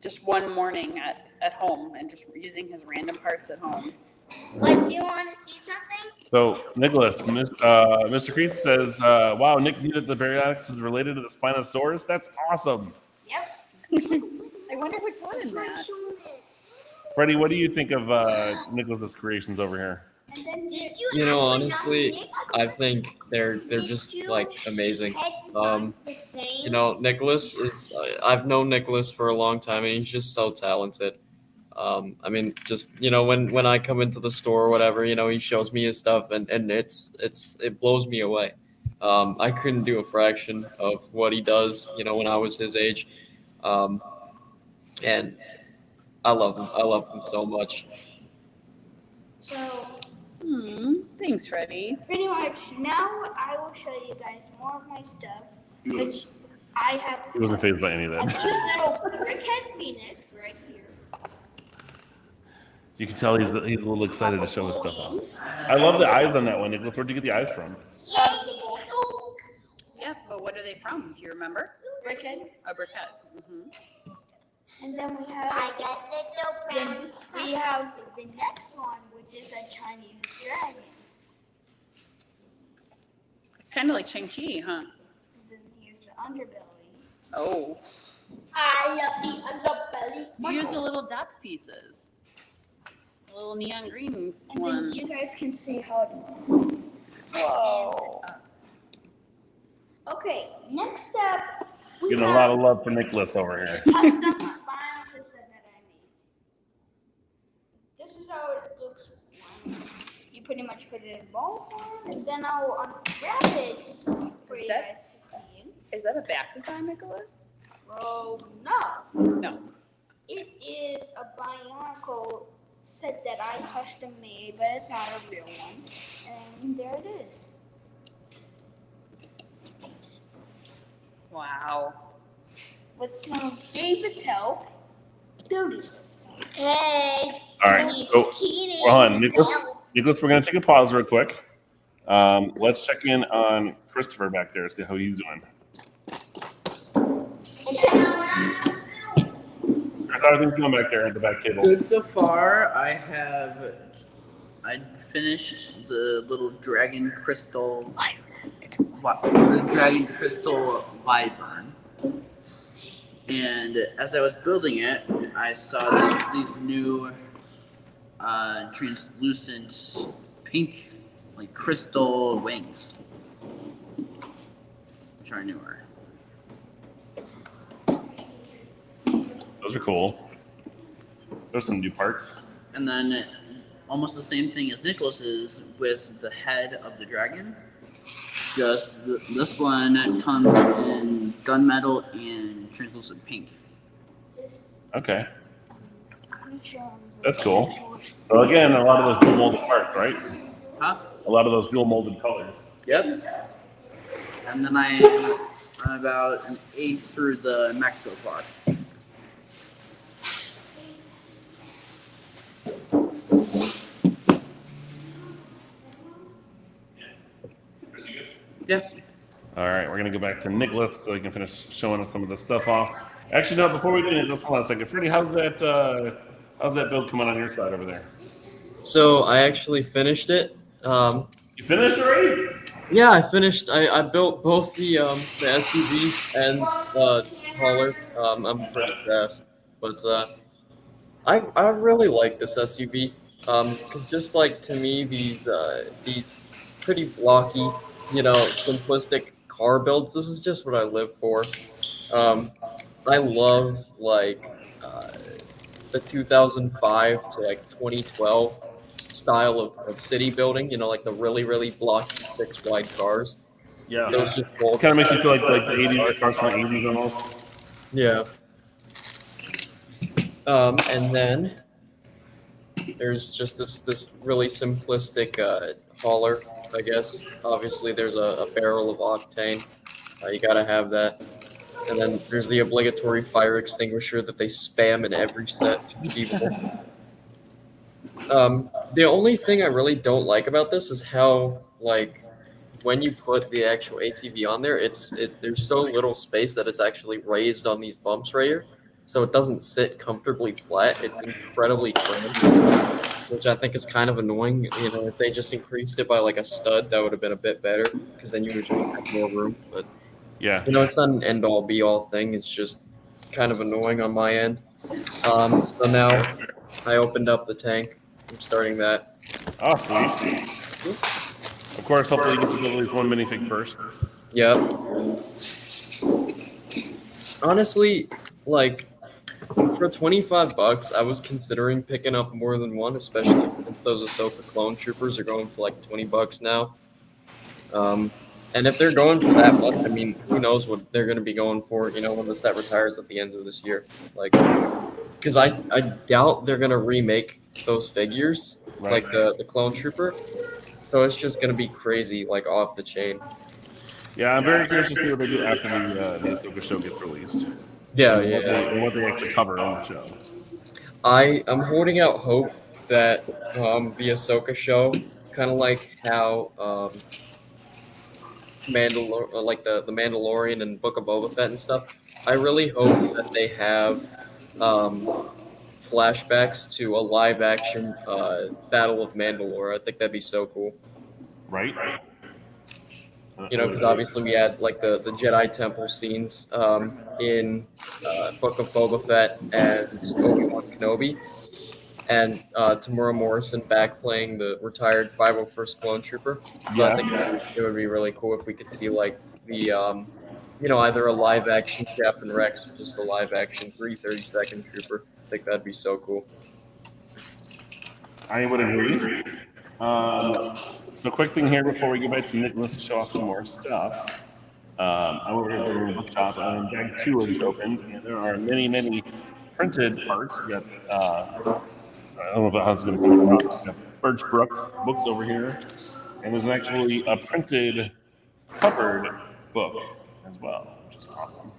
Speaker 4: just one morning at home and just using his random parts at home.
Speaker 3: But do you want to see something?
Speaker 1: So, Nicholas, Mr. Creasy says, wow, Nick knew that the Baryonyx was related to the Spinosaurus. That's awesome.
Speaker 5: Yep.
Speaker 4: I wonder which one is that.
Speaker 1: Freddie, what do you think of Nicholas's creations over here?
Speaker 3: And then did
Speaker 2: You know,
Speaker 3: actually
Speaker 2: honestly,
Speaker 3: Nick?
Speaker 2: I think they're
Speaker 3: Did
Speaker 2: just
Speaker 3: you
Speaker 2: like amazing.
Speaker 3: head design the
Speaker 2: You
Speaker 3: same?
Speaker 2: know, Nicholas is. I've known Nicholas for a long time, and he's just so talented. I mean, just when I come into the store or whatever, he shows me his stuff, and it blows me away. I couldn't do a fraction of what he does, when I was his age, and I love him. I love him so much.
Speaker 5: So
Speaker 4: Thanks, Freddie.
Speaker 5: pretty much now I will show you guys more of my stuff, which I have
Speaker 1: He wasn't fazed by any of
Speaker 5: a
Speaker 1: that.
Speaker 5: cute little brickhead phoenix right here.
Speaker 1: You can tell he's a little excited to show his stuff off. I love the eyes on that one, Nicholas. Where'd you get the eyes from?
Speaker 4: Yeah, but what are they from? Do you remember?
Speaker 5: Brickhead.
Speaker 4: A briquette. Mm-hmm.
Speaker 5: And then we
Speaker 3: I
Speaker 5: have
Speaker 3: got little brown
Speaker 5: we have the next one, which is a Chinese dragon.
Speaker 4: kind of like Shang-Chi, huh?
Speaker 5: And then here's the underbelly.
Speaker 4: Oh.
Speaker 3: I love the underbelly.
Speaker 4: You use the little dots pieces. The little neon green
Speaker 5: And
Speaker 4: ones.
Speaker 5: then you guys can see how it's
Speaker 4: Whoa.
Speaker 5: up. Okay, next up, we
Speaker 1: Getting a
Speaker 5: have
Speaker 1: lot of love for Nicholas over here.
Speaker 5: custom bionicle set that I made. This is how it looks. You pretty much put it in ball form, and then I'll unwrap it for
Speaker 4: Is
Speaker 5: you
Speaker 4: that-
Speaker 5: guys to see.
Speaker 4: Is that a back design, Nicholas?
Speaker 5: Bro, no.
Speaker 4: No.
Speaker 5: It is a bionicle set that I custom made, but it's not a real one. And there it is.
Speaker 4: Wow.
Speaker 5: With some David Tell beauties.
Speaker 3: Hey.
Speaker 1: All right.
Speaker 3: He's
Speaker 1: So,
Speaker 3: cheating.
Speaker 1: hold on, Nicholas. Nicholas, we're going to take a pause real quick. Let's check in on Christopher back there, see how he's doing. Chris, how are things going back there at the back table?
Speaker 6: Good so far. I finished the little dragon crystal the dragon crystal wyvern. And as I was building it, I saw these new translucent pink like crystal wings, which are newer.
Speaker 1: Those are cool. There's some new parts.
Speaker 6: And then almost the same thing as Nicholas's with the head of the dragon. Just this one comes in gunmetal and translucent pink.
Speaker 1: Okay. That's cool. So again, a lot of those dual molded parts, right?
Speaker 6: Huh?
Speaker 1: A lot of those dual molded colors.
Speaker 6: Yep. And then I'm about an eighth through the mech so far. Yeah.
Speaker 1: All right, we're gonna go back to Nicholas so he can finish showing us some of the stuff off. Actually, no. Before we do it, just hold on a second. Freddie, how's that build coming on your side over there?
Speaker 2: So I actually finished it.
Speaker 1: You finished already?
Speaker 2: Yeah, I finished. I built both the SUV and the hauler. I'm pretty fast, but I really like this SUV. Because just like to me, these pretty blocky, simplistic car builds. This is just what I live for. I love the 2005 to 2012 style of city building. Like the really really blocky 6 wide cars.
Speaker 1: Yeah.
Speaker 2: Those just
Speaker 1: Kind of makes you feel like the 80s, cars from the 80s almost.
Speaker 2: Yeah. And then there's just this really simplistic hauler, I guess. Obviously, there's a barrel of octane. You gotta have that. And then there's the obligatory fire extinguisher that they spam in every set conceivable. The only thing I really don't like about this is how, when you put the actual ATV on there, there's so little space that it's actually raised on these bumps right here. So it doesn't sit comfortably flat. It's incredibly cramped, which I think is kind of annoying. If they just increased it by a stud, that would have been a bit better, because then you would just have more room. But
Speaker 1: Yeah.
Speaker 2: it's not an end-all be-all thing. It's just kind of annoying on my end. So now I opened up the tank. I'm starting that.
Speaker 1: Oh, sweet. Of course, hopefully you get to build at least one minifig first.
Speaker 2: Yeah. Honestly, for $25, I was considering picking up more than one, especially since those Ahsoka clone troopers are going for $20 now. And if they're going for that much, I mean, who knows what they're going to be going for, when the set retires at the end of this year. Because I doubt they're going to remake those figures,
Speaker 1: Right.
Speaker 2: the clone trooper. So it's just going to be crazy, off the chain.
Speaker 1: Yeah, I'm very curious to see what they do after the Ahsoka show gets released.
Speaker 2: Yeah,
Speaker 1: And what they actually cover on the show.
Speaker 2: I'm holding out hope that the Ahsoka show, kind of like how the Mandalorian and Book of Boba Fett and stuff, I really hope that they have flashbacks to a live action Battle of Mandalore. I think that'd be so cool.
Speaker 1: Right?
Speaker 2: Because obviously we had like the Jedi Temple scenes in Book of Boba Fett and Obi-Wan Kenobi, and Tamura Morrison back playing the retired 501st Clone Trooper. So I think it would be really cool if we could see like the either a live action Captain Rex or just a live action 332nd Trooper. I think that'd be so cool.
Speaker 1: I would agree. So quick thing here before we get back to Nicholas to show off some more stuff. I'm over here building a bookshop, and bag 2 just opened, and there are many printed parts. We got, I don't know if that's going to come across. We got Birch Brooks books over here, and there's actually a printed covered book as well, which is awesome.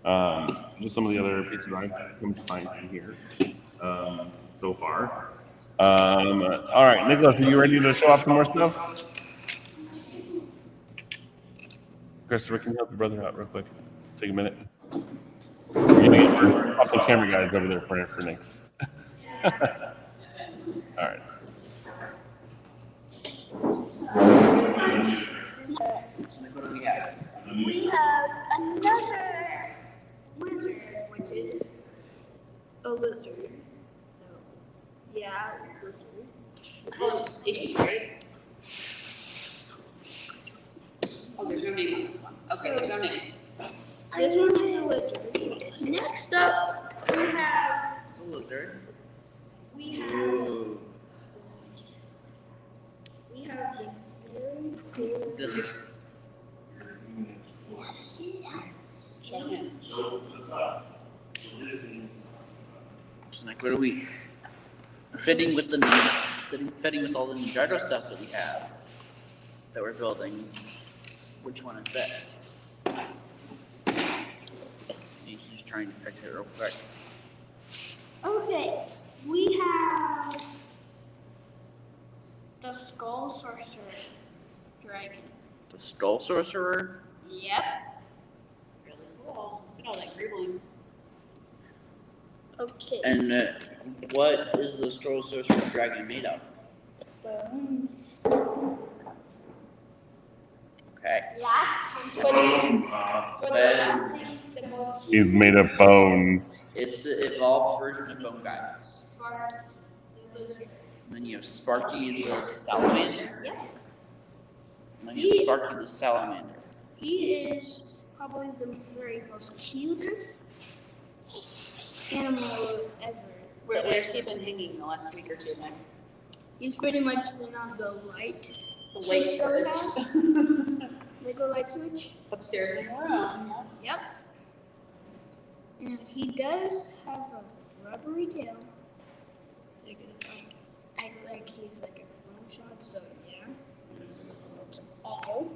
Speaker 1: So just some of the other pieces that I've come to find in here so far. All right, Nicholas, are you ready to show off some more stuff? Christopher, can you help your brother out real quick? Take a minute. We're gonna get our awesome camera guys over there for next. All right.
Speaker 5: We have another lizard, which is a lizard. So, yeah, lizard.
Speaker 4: Oh, there's no name on this one. Okay, there's no name.
Speaker 5: This one is a lizard. Next up, we have
Speaker 6: It's a lizard.
Speaker 5: we have the very cool.
Speaker 6: This is like what are we fitting with all the Ninjago stuff that we have that we're building? Which one is this? He's trying to fix it real quick.
Speaker 5: Okay, we have the Skull Sorcerer Dragon.
Speaker 6: The Skull Sorcerer?
Speaker 5: Yep.
Speaker 4: Really cool. Look at all that greebling.
Speaker 5: Okay.
Speaker 6: And what is the Skull Sorcerer Dragon made of?
Speaker 5: Bones.
Speaker 6: Okay.
Speaker 5: Last for the most
Speaker 1: He's made of bones.
Speaker 6: It's the evolved version of Bone Guy.
Speaker 5: Spark the lizard.
Speaker 6: And then you have Sparky the Salamander.
Speaker 5: Yep.
Speaker 6: And then you have Sparky the Salamander.
Speaker 5: He is probably the very most cutest animal ever.
Speaker 4: Where's he been hanging the last week or two, Nick?
Speaker 5: He's pretty much been on the light.
Speaker 4: The lake
Speaker 5: switch that we
Speaker 4: first.
Speaker 5: have. Lego light switch.
Speaker 4: Upstairs in the room.
Speaker 5: Yep. And he does have a rubbery tail. Like act like he's like a phone shot, so yeah. Oh.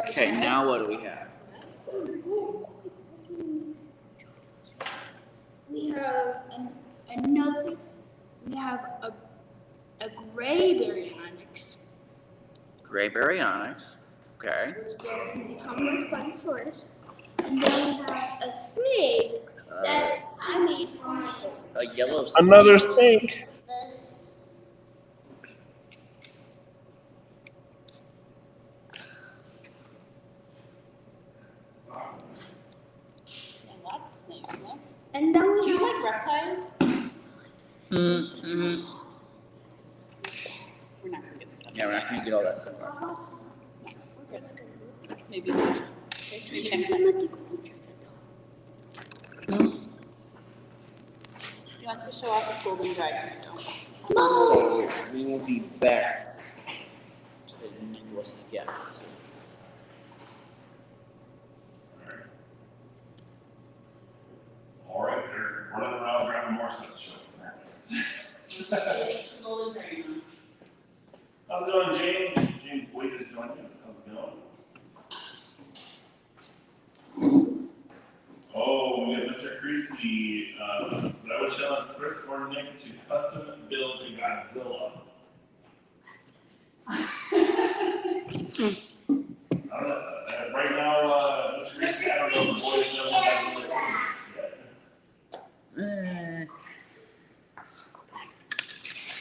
Speaker 6: Okay, now what do we have?
Speaker 5: We have another. We have a gray baryonyx,
Speaker 6: Gray Baryonyx. Okay.
Speaker 5: which goes to become a Spinosaurus. And then we have a snake that I made for my
Speaker 6: A yellow
Speaker 1: Another
Speaker 6: snake.
Speaker 1: snake.
Speaker 5: this.
Speaker 4: Yeah, lots of snakes, Nick.
Speaker 5: And then
Speaker 4: Do
Speaker 5: we
Speaker 4: you
Speaker 5: have
Speaker 4: like reptiles?
Speaker 6: Mm-hmm.
Speaker 4: We're not gonna get this stuff.
Speaker 6: Yeah, we're not gonna get all that stuff.
Speaker 4: No, we're good. Maybe next time. Maybe next time. He wants to show off the golden dragon too.
Speaker 6: So we will be back to Nicholas again.
Speaker 1: All right, they're running around grabbing more stuff to show.
Speaker 4: Golden dragon.
Speaker 1: How's it going, James? James Boyd is joining us. How's it going? Oh, we got Mr. Creasy. I would challenge Chris or Nick to custom build a Godzilla. Right now, Mr. Creasy, I don't know if the boys know what Godzilla is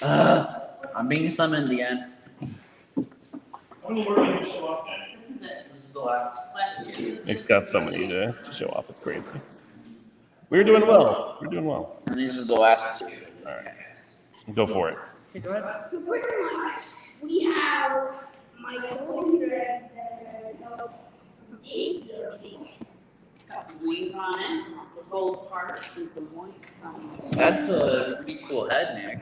Speaker 1: yet.
Speaker 6: I'm being summoned again.
Speaker 1: How many more do you show off now?
Speaker 4: This is it.
Speaker 6: This is the last two.
Speaker 1: Nick's got so many to show off. It's crazy. We're doing well. We're doing well.
Speaker 6: And these are the last two.
Speaker 1: All right. Go for it.
Speaker 6: Okay, go ahead.
Speaker 5: So pretty much we have my golden dragon that from 8 building.
Speaker 4: Got some wings on it, lots of gold parts and some white.
Speaker 6: That's a pretty cool head, Nick.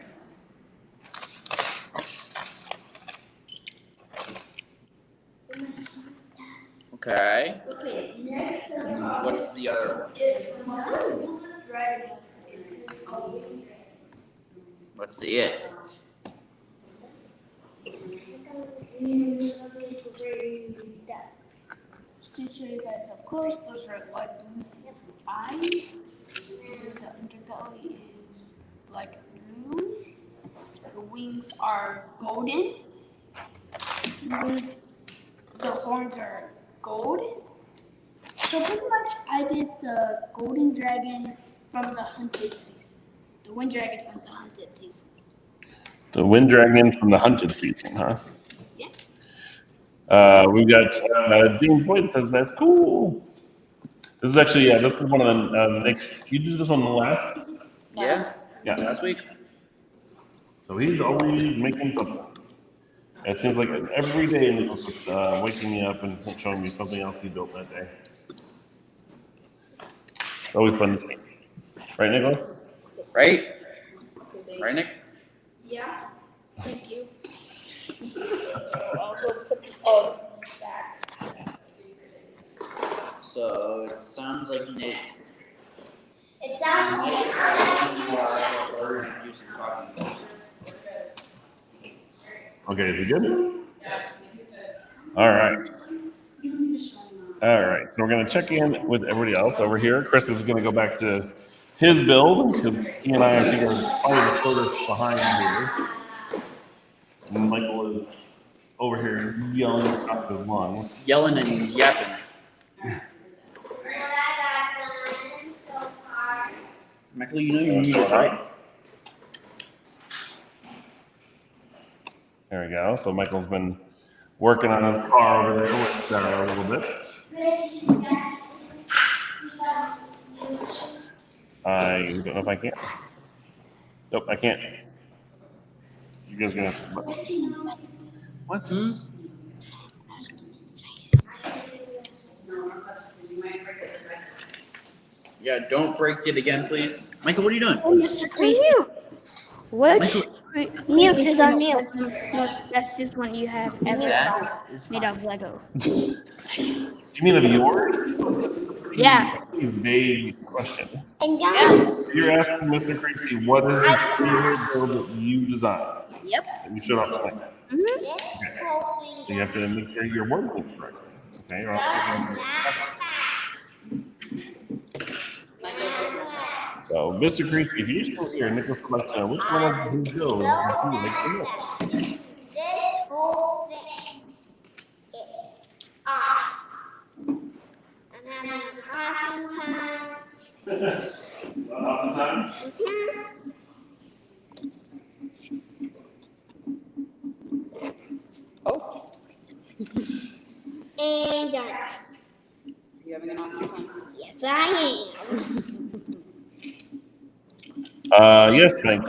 Speaker 6: Okay.
Speaker 5: Okay, next
Speaker 6: What's the other one?
Speaker 5: is my coolest dragon is a winged dragon.
Speaker 6: What's the it?
Speaker 5: Just to show you guys up close, those are like blue eyes, and the underbelly is like blue. The wings are golden. The horns are gold. So pretty much I did the golden dragon from the hunted season. The wind dragon from the hunted season.
Speaker 1: The Wind Dragon from the Hunted season, huh?
Speaker 5: Yeah.
Speaker 1: We've got James Boyd says that's cool. This is actually, this is one of the Nick's. You did this one last?
Speaker 6: Yeah.
Speaker 1: Yeah.
Speaker 6: Last week.
Speaker 1: So he's always making something. It seems like every day Nicholas is waking me up and showing me something else he built that day. It's always fun to see. Right, Nicholas?
Speaker 6: Right? Right, Nick?
Speaker 5: Yeah. Thank you. I'll go put the all back.
Speaker 6: So it sounds like Nick.
Speaker 3: It sounds like
Speaker 6: You are what we're introducing talking to.
Speaker 1: Okay, is he good? All right. All right, so we're going to check in with everybody else over here. Chris is going to go back to his build because he and I think are probably the furthest behind here. And Michael is over here yelling out of his lungs.
Speaker 6: Yelling and yapping. Michael, you know you need it, right?
Speaker 1: There we go. So Michael's been working on his car over there with Sarah a little bit. I don't know if I can. Nope, I can't. You guys gonna have to. What?
Speaker 6: Yeah, don't break it again, please. Michael, what are you doing?
Speaker 5: Oh, Mr. Crazy. Which
Speaker 3: Mute is on mute.
Speaker 5: Look, that's just one you have ever
Speaker 6: That
Speaker 5: saw
Speaker 6: is
Speaker 5: made
Speaker 6: fine.
Speaker 5: of Lego.
Speaker 1: Do you mean of yours?
Speaker 5: Yeah.
Speaker 1: A vague question.
Speaker 3: And guys,
Speaker 1: You're asking Mr. Crazy, what is his favorite build that you designed?
Speaker 5: Yep.
Speaker 1: And you showed off tonight.
Speaker 3: this whole
Speaker 1: So
Speaker 3: thing
Speaker 1: you have to make sure you're wording it correctly. Okay, or else
Speaker 3: does
Speaker 1: it's
Speaker 3: not pass.
Speaker 1: So, Mr. Creasy, if you're still here, Nicholas would like to know which one of his
Speaker 3: So
Speaker 1: builds you make the most.
Speaker 3: fast. This whole thing is awesome. I'm having an awesome time.
Speaker 1: Awesome time.
Speaker 4: Oh,
Speaker 3: And done.
Speaker 4: you having an awesome time?
Speaker 3: Yes, I am.
Speaker 1: Yes, Mike.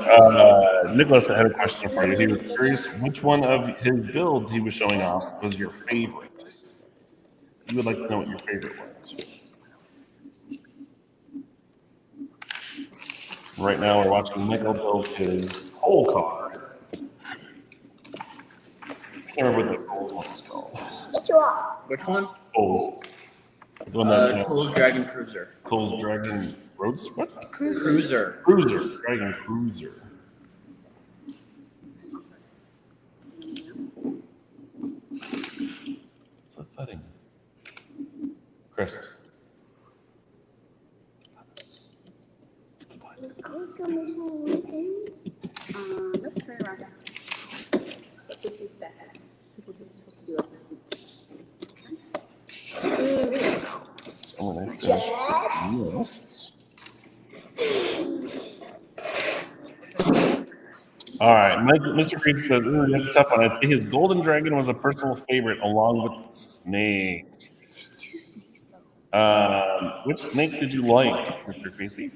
Speaker 1: Nicholas had a question for you. He was curious which one of his builds he was showing off was your favorite. He would like to know what your favorite was. Right now, we're watching Michael build his whole car. I can't remember what the Coles one was called.
Speaker 3: Yes, you are.
Speaker 6: Which one?
Speaker 1: Coles. The one that
Speaker 6: Cole's Dragon Cruiser.
Speaker 1: Coles Dragon Roadster. What?
Speaker 6: Cruiser.
Speaker 1: Cruiser. Dragon Cruiser. What's that thudding? Chris.
Speaker 4: Let's turn around. So this is bad. This is supposed to be like this.
Speaker 1: Yes. All right, Mr. Priest says, "Ooh, that's a tough one. I'd say his golden dragon was a personal favorite, along with the snake."
Speaker 3: There's 2 snakes though.
Speaker 1: Which snake did you like, Mr. Casey?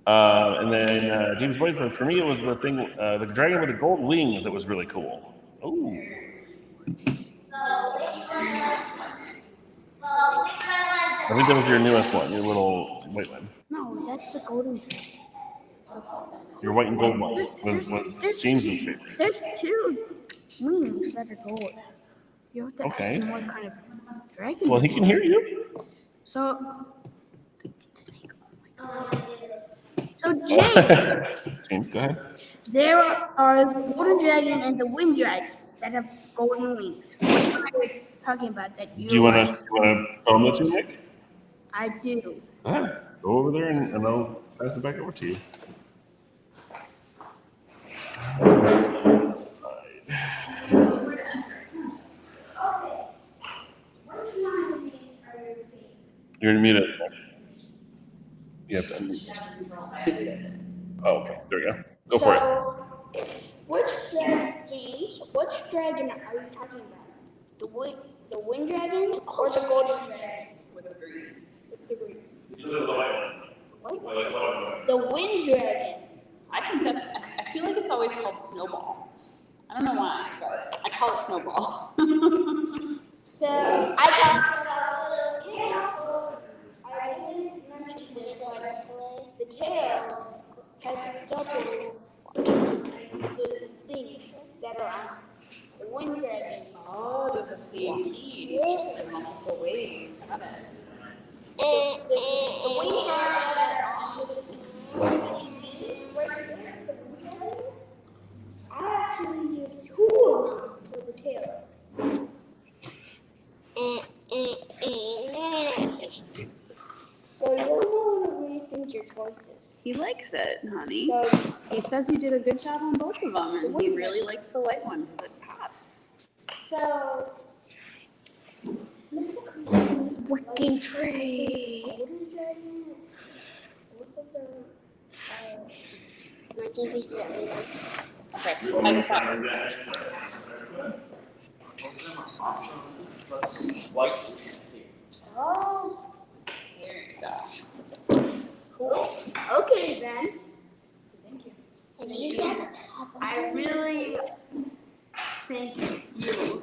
Speaker 1: And then James Boyd says, "For me, it was the thing, the dragon with the gold wings. That was really cool." Ooh. I think that was your newest one, your little white one.
Speaker 3: No, that's the golden dragon.
Speaker 1: Your white and gold one was James's favorite.
Speaker 3: There's 2 wings that are gold. You have to
Speaker 1: Okay.
Speaker 3: ask him what kind of dragon.
Speaker 1: Well, he can hear you.
Speaker 3: So James,
Speaker 1: James, go ahead.
Speaker 3: there are the golden dragon and the wind dragon that have golden wings. Which one are you talking about? That you?
Speaker 1: Do you want to show him the two, Nick?
Speaker 3: I do.
Speaker 1: Go ahead. Go over there and I'll pass it back over to you. You're muted. You have to unmute. Oh, okay. There we go. Go for it.
Speaker 3: Which dragon are you talking about? The wind dragon or the golden dragon? With the green.
Speaker 1: This is the white one.
Speaker 3: What? The wind dragon.
Speaker 4: I feel like it's always called Snowball. I don't know why, but I call it Snowball.
Speaker 3: So I didn't mention this, the tail has double the things that are on the wind dragon.
Speaker 4: Oh, they're the same piece, just in multiple ways. Got it.
Speaker 3: The wings are right there. I actually used 2 of them for the tail. So you're going to rethink your choices.
Speaker 4: He likes it, honey.
Speaker 3: So
Speaker 4: He says you did a good job on both of them, and he really likes the white one because it pops.
Speaker 3: So, working tree. Golden dragon. Both of them. 1957.
Speaker 4: Okay, I can stop.
Speaker 6: White.
Speaker 3: Oh,
Speaker 4: There you go.
Speaker 3: cool. Okay then. Thank you. And he's at the top. I really thank you.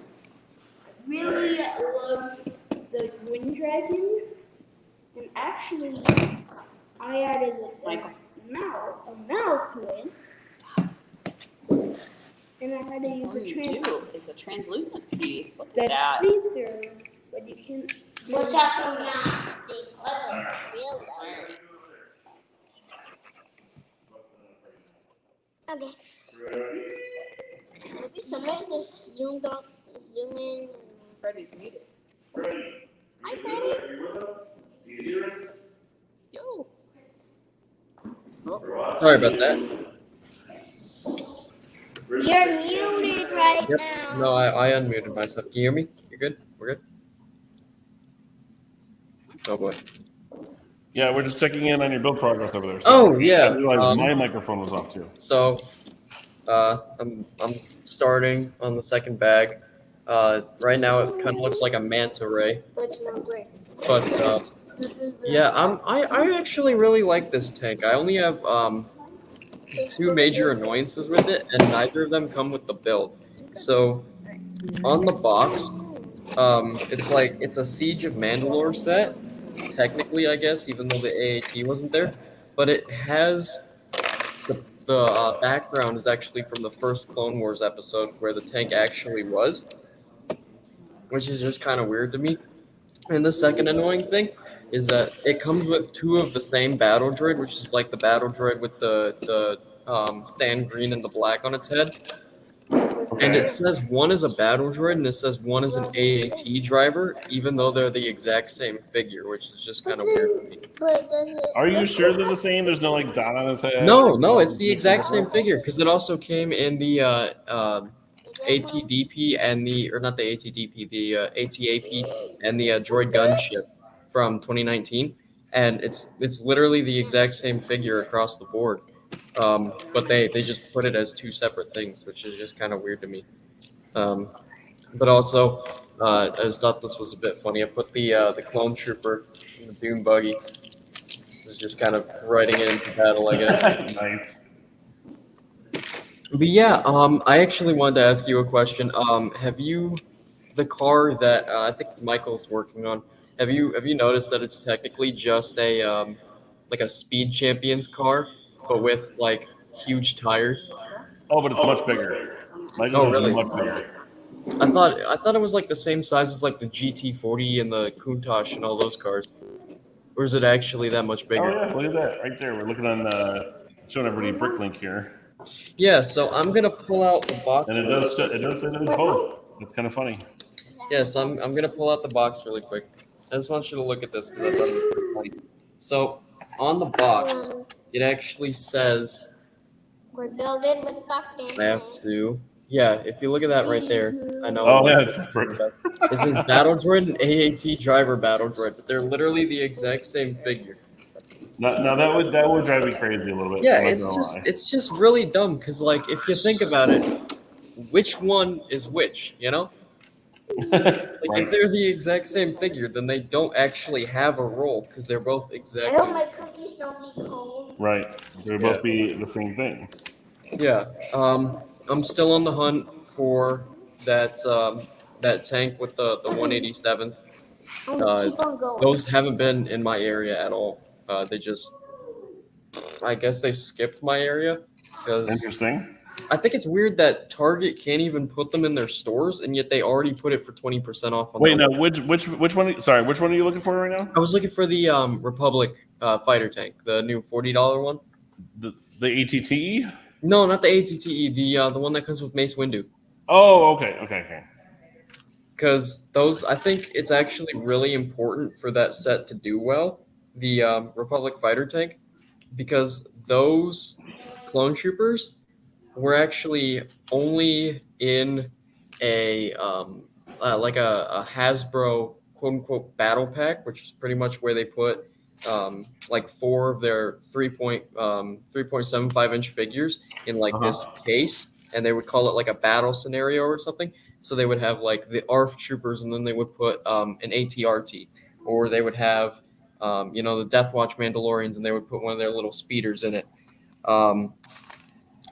Speaker 3: I really love the wind dragon, and actually, I added a mouth to it. And I had to use
Speaker 4: Oh, you do. It's a translucent piece. Look at that.
Speaker 3: that's see-through, but you can. What's also not the color real though. Okay. Maybe somebody just zoom in.
Speaker 4: Freddie's muted.
Speaker 1: Freddie.
Speaker 4: Hi, Freddie.
Speaker 1: Are you with us? Do you hear us?
Speaker 4: Yo.
Speaker 2: Sorry about that.
Speaker 3: You're muted right
Speaker 2: Yep.
Speaker 3: now.
Speaker 2: No, I unmuted myself. Can you hear me? You're good? We're good? Oh boy.
Speaker 1: Yeah, we're just checking in on your build progress over there.
Speaker 2: Oh yeah.
Speaker 1: I realized my microphone was off too.
Speaker 2: So, I'm starting on the second bag. Right now it kind of looks like a manta ray,
Speaker 3: But it's not great.
Speaker 2: but yeah, I actually really like this tank. I only have 2 major annoyances with it, and neither of them come with the build. So, on the box, it's a Siege of Mandalore set, technically, I guess, even though the AAT wasn't there. But it has the background is actually from the first Clone Wars episode where the tank actually was, which is just kind of weird to me. And the second annoying thing is that it comes with 2 of the same battle droid, which is like the battle droid with the sand green and the black on its head. And it says one is a battle droid and it says one is an AAT driver, even though they're the exact same figure, which is just kind of weird to me.
Speaker 3: But does it?
Speaker 1: Are you sure they're the same? There's no like dot on his head?
Speaker 2: No, it's the exact same figure because it also came in the ATDP and or not the ATDP, the ATAP and the droid gunship from 2019, and it's literally the exact same figure across the board. but they just put it as two separate things, which is just kind of weird to me. But also, I just thought this was a bit funny. I put the clone trooper in the dune buggy. Was just kind of riding it into battle, I guess.
Speaker 1: Nice.
Speaker 2: But yeah, I actually wanted to ask you a question. Have you the car that I think Michael's working on? Have you noticed that it's technically just a like a Speed Champions car, but with like huge tires?
Speaker 1: Oh, but it's much bigger. Michael's
Speaker 2: Oh,
Speaker 1: is
Speaker 2: really?
Speaker 1: much bigger.
Speaker 2: I thought it was like the same size as like the GT40 and the Countach and all those cars. Or is it actually that much
Speaker 1: Oh
Speaker 2: bigger?
Speaker 1: yeah, look at that right there. We're looking on showing everybody Bricklink here,
Speaker 2: Yeah, so I'm gonna pull out the box.
Speaker 1: and it does say that it's both. It's kind of funny.
Speaker 2: Yes, I'm gonna pull out the box really quick. I just want you to look at this because I thought it was pretty funny. So on the box, it actually says
Speaker 3: We're building with Dr.
Speaker 2: I have to. Yeah, if you look at that right there, I know.
Speaker 1: Oh yeah, it's separate.
Speaker 2: It says Battle Droid and AAT Driver Battle Droid, but they're literally the exact same figure.
Speaker 1: Now that would drive me crazy a little bit.
Speaker 2: Yeah,
Speaker 1: I'm not
Speaker 2: it's
Speaker 1: gonna
Speaker 2: just
Speaker 1: lie.
Speaker 2: it's just really dumb because like if you think about it, which one is which? You know, like
Speaker 1: Right.
Speaker 2: if they're the exact same figure, then they don't actually have a role because they're both
Speaker 3: I
Speaker 2: exactly.
Speaker 3: hope my cookies don't be cold.
Speaker 1: Right. They would both be the same thing.
Speaker 2: Yeah. I'm still on the hunt for that tank with the 187th.
Speaker 3: Keep on going.
Speaker 2: Those haven't been in my area at all. They just, I guess they skipped my area because
Speaker 1: Interesting.
Speaker 2: I think it's weird that Target can't even put them in their stores, and yet they already put it for 20% off. On
Speaker 1: Wait,
Speaker 2: their
Speaker 1: no. Which one? Sorry, which one are you looking for right now?
Speaker 2: I was looking for the Republic fighter tank, the new $40 one.
Speaker 1: The ATTE?
Speaker 2: No, not the ATTE, the one that comes with Mace Windu.
Speaker 1: Oh, okay.
Speaker 2: Because those, I think it's actually really important for that set to do well, the Republic fighter tank, because those clone troopers were actually only in a like a Hasbro quote unquote battle pack, which is pretty much where they put like 4 of their 3.75 inch figures in like this case, and they would call it like a battle scenario or something. So they would have like the ARF troopers, and then they would put an ATRT, or they would have the Death Watch Mandalorians, and they would put one of their little speeders in it.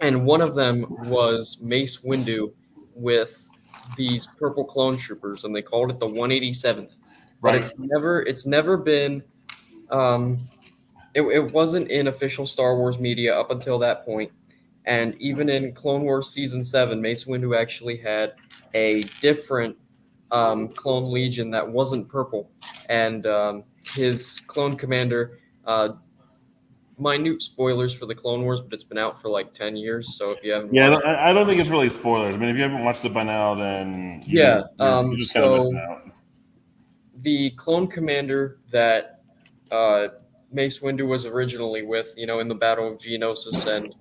Speaker 2: And one of them was Mace Windu with these purple clone troopers, and they called it the 187th. But
Speaker 1: Right.
Speaker 2: it's never been it wasn't in official Star Wars media up until that point. And even in Clone Wars Season 7, Mace Windu actually had a different clone legion that wasn't purple. And his clone commander, minute spoilers for the Clone Wars, but it's been out for like 10 years. So if you haven't watched
Speaker 1: I don't think it's really spoilers. I mean, if you haven't watched it by now, then
Speaker 2: Yeah,
Speaker 1: you're just kind of
Speaker 2: so-
Speaker 1: missing out.
Speaker 2: the clone commander that Mace Windu was originally with, in the Battle of Geonosis and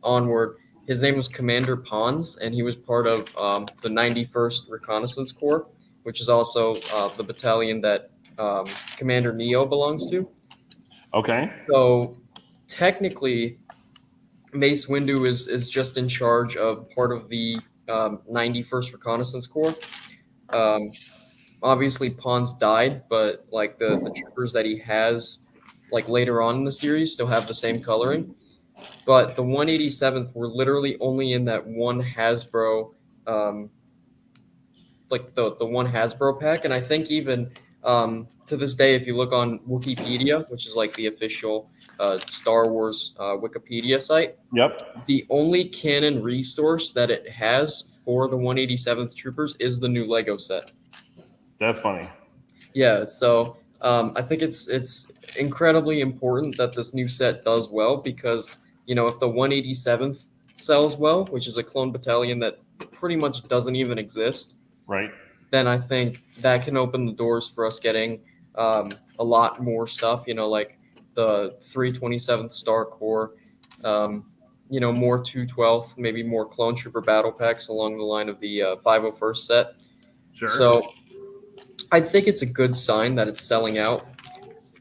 Speaker 2: onward, his name was Commander Pons, and he was part of the 91st Reconnaissance Corps, which is also the battalion that Commander Neo belongs to.
Speaker 1: Okay.
Speaker 2: So technically, Mace Windu is just in charge of part of the 91st Reconnaissance Corps. Obviously, Pons died, but like the troopers that he has, like later on in the series, still have the same coloring. But the 187th were literally only in that one Hasbro, like the one Hasbro pack, and I think even to this day, if you look on Wikipedia, which is like the official Star Wars Wikipedia site,
Speaker 1: Yep.
Speaker 2: the only canon resource that it has for the 187th troopers is the new Lego set.
Speaker 1: That's funny.
Speaker 2: Yeah, so I think it's incredibly important that this new set does well because, if the 187th sells well, which is a clone battalion that pretty much doesn't even exist,
Speaker 1: Right.
Speaker 2: then I think that can open the doors for us getting a lot more stuff, like the 327th Star Corps, more 212th, maybe more Clone Trooper battle packs along the line of the 501st set.
Speaker 1: Sure.
Speaker 2: So I think it's a good sign that it's selling out.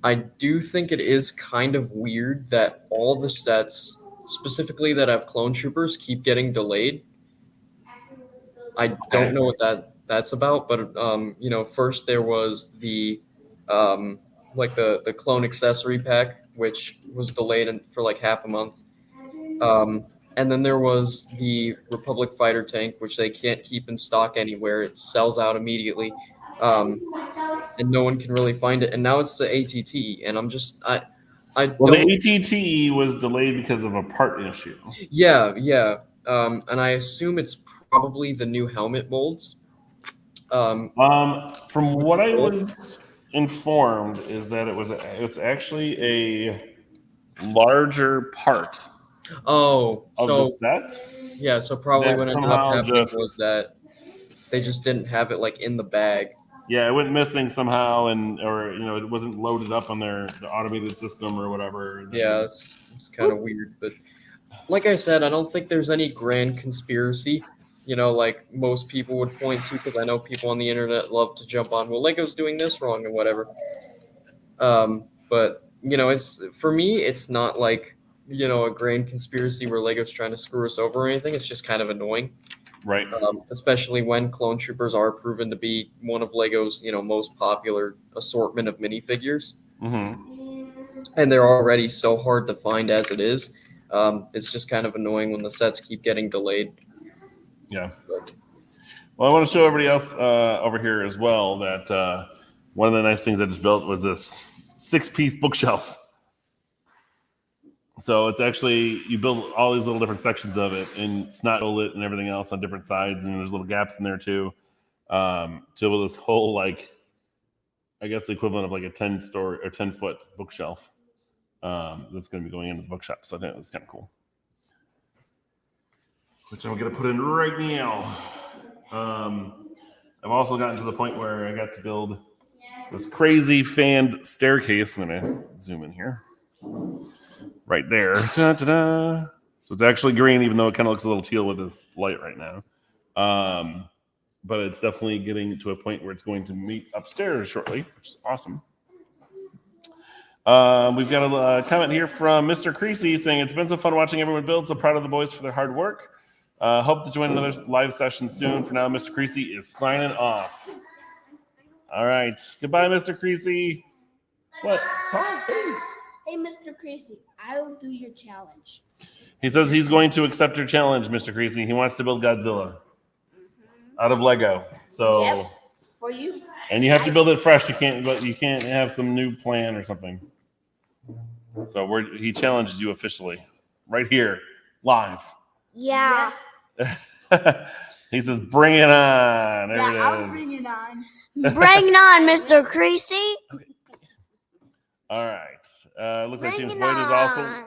Speaker 2: I do think it is kind of weird that all the sets specifically that have clone troopers keep getting delayed. I don't know what that's about, but first there was the the clone accessory pack, which was delayed for like half a month. And then there was the Republic fighter tank, which they can't keep in stock anywhere. It sells out immediately, and no one can really find it. And now it's the ATT, and
Speaker 1: Well, the ATT was delayed because of a part issue.
Speaker 2: Yeah. And I assume it's probably the new helmet molds.
Speaker 1: From what I was informed is that it's actually a larger part.
Speaker 2: Oh,
Speaker 1: of the set.
Speaker 2: Yeah, so probably
Speaker 1: That
Speaker 2: what ended up happening was that they just didn't have it like in the bag.
Speaker 1: Yeah, it went missing somehow, or it wasn't loaded up on the automated system or whatever.
Speaker 2: Yeah, it's kind of weird, but like I said, I don't think there's any grand conspiracy, like most people would point to, because I know people on the internet love to jump on, well, Lego's doing this wrong and whatever. But it's, for me, it's not like a grand conspiracy where Lego's trying to screw us over or anything. It's just kind of annoying.
Speaker 1: Right.
Speaker 2: Especially when clone troopers are proven to be one of Lego's, most popular assortment of minifigures.
Speaker 1: Mm-hmm.
Speaker 2: And they're already so hard to find as it is. It's just kind of annoying when the sets keep getting delayed.
Speaker 1: Yeah. Well, I want to show everybody else over here as well that one of the nice things I just built was this 6-piece bookshelf. So it's actually, you build all these little different sections of it, and it's not lit and everything else on different sides, and there's little gaps in there too. To build this whole, like, I guess the equivalent of like a 10-story or 10-foot bookshelf that's going to be going into the bookshop. So I think that's kind of cool. Which I'm going to put in right now. I've also gotten to the point where I got to build this crazy fanned staircase. I'm going to zoom in here. Right there. Da-da-da. So it's actually green, even though it kind of looks a little teal with this light right now. But it's definitely getting to a point where it's going to meet upstairs shortly, which is awesome. We've got a comment here from Mr. Creasy saying, it's been so fun watching everyone build. So proud of the boys for their hard work. Hope to join another live session soon. For now, Mr. Creasy is signing off. All right. Goodbye, Mr. Creasy. What? Talk, say.
Speaker 5: Hey, Mr. Creasy, I will do your challenge.
Speaker 1: He says he's going to accept your challenge, Mr. Creasy. He wants to build Godzilla out of Lego. So,
Speaker 5: yep. For you.
Speaker 1: And you have to build it fresh. You can't have some new plan or something. So he challenges you officially, right here, live.
Speaker 3: Yeah.
Speaker 1: He says, "Bring it on." There it is.
Speaker 5: I'll bring it on.
Speaker 3: Bring it on, Mr. Creasy.
Speaker 1: Okay. All right. Looks like
Speaker 3: Bring
Speaker 1: James
Speaker 3: it
Speaker 1: White is
Speaker 3: on.
Speaker 1: also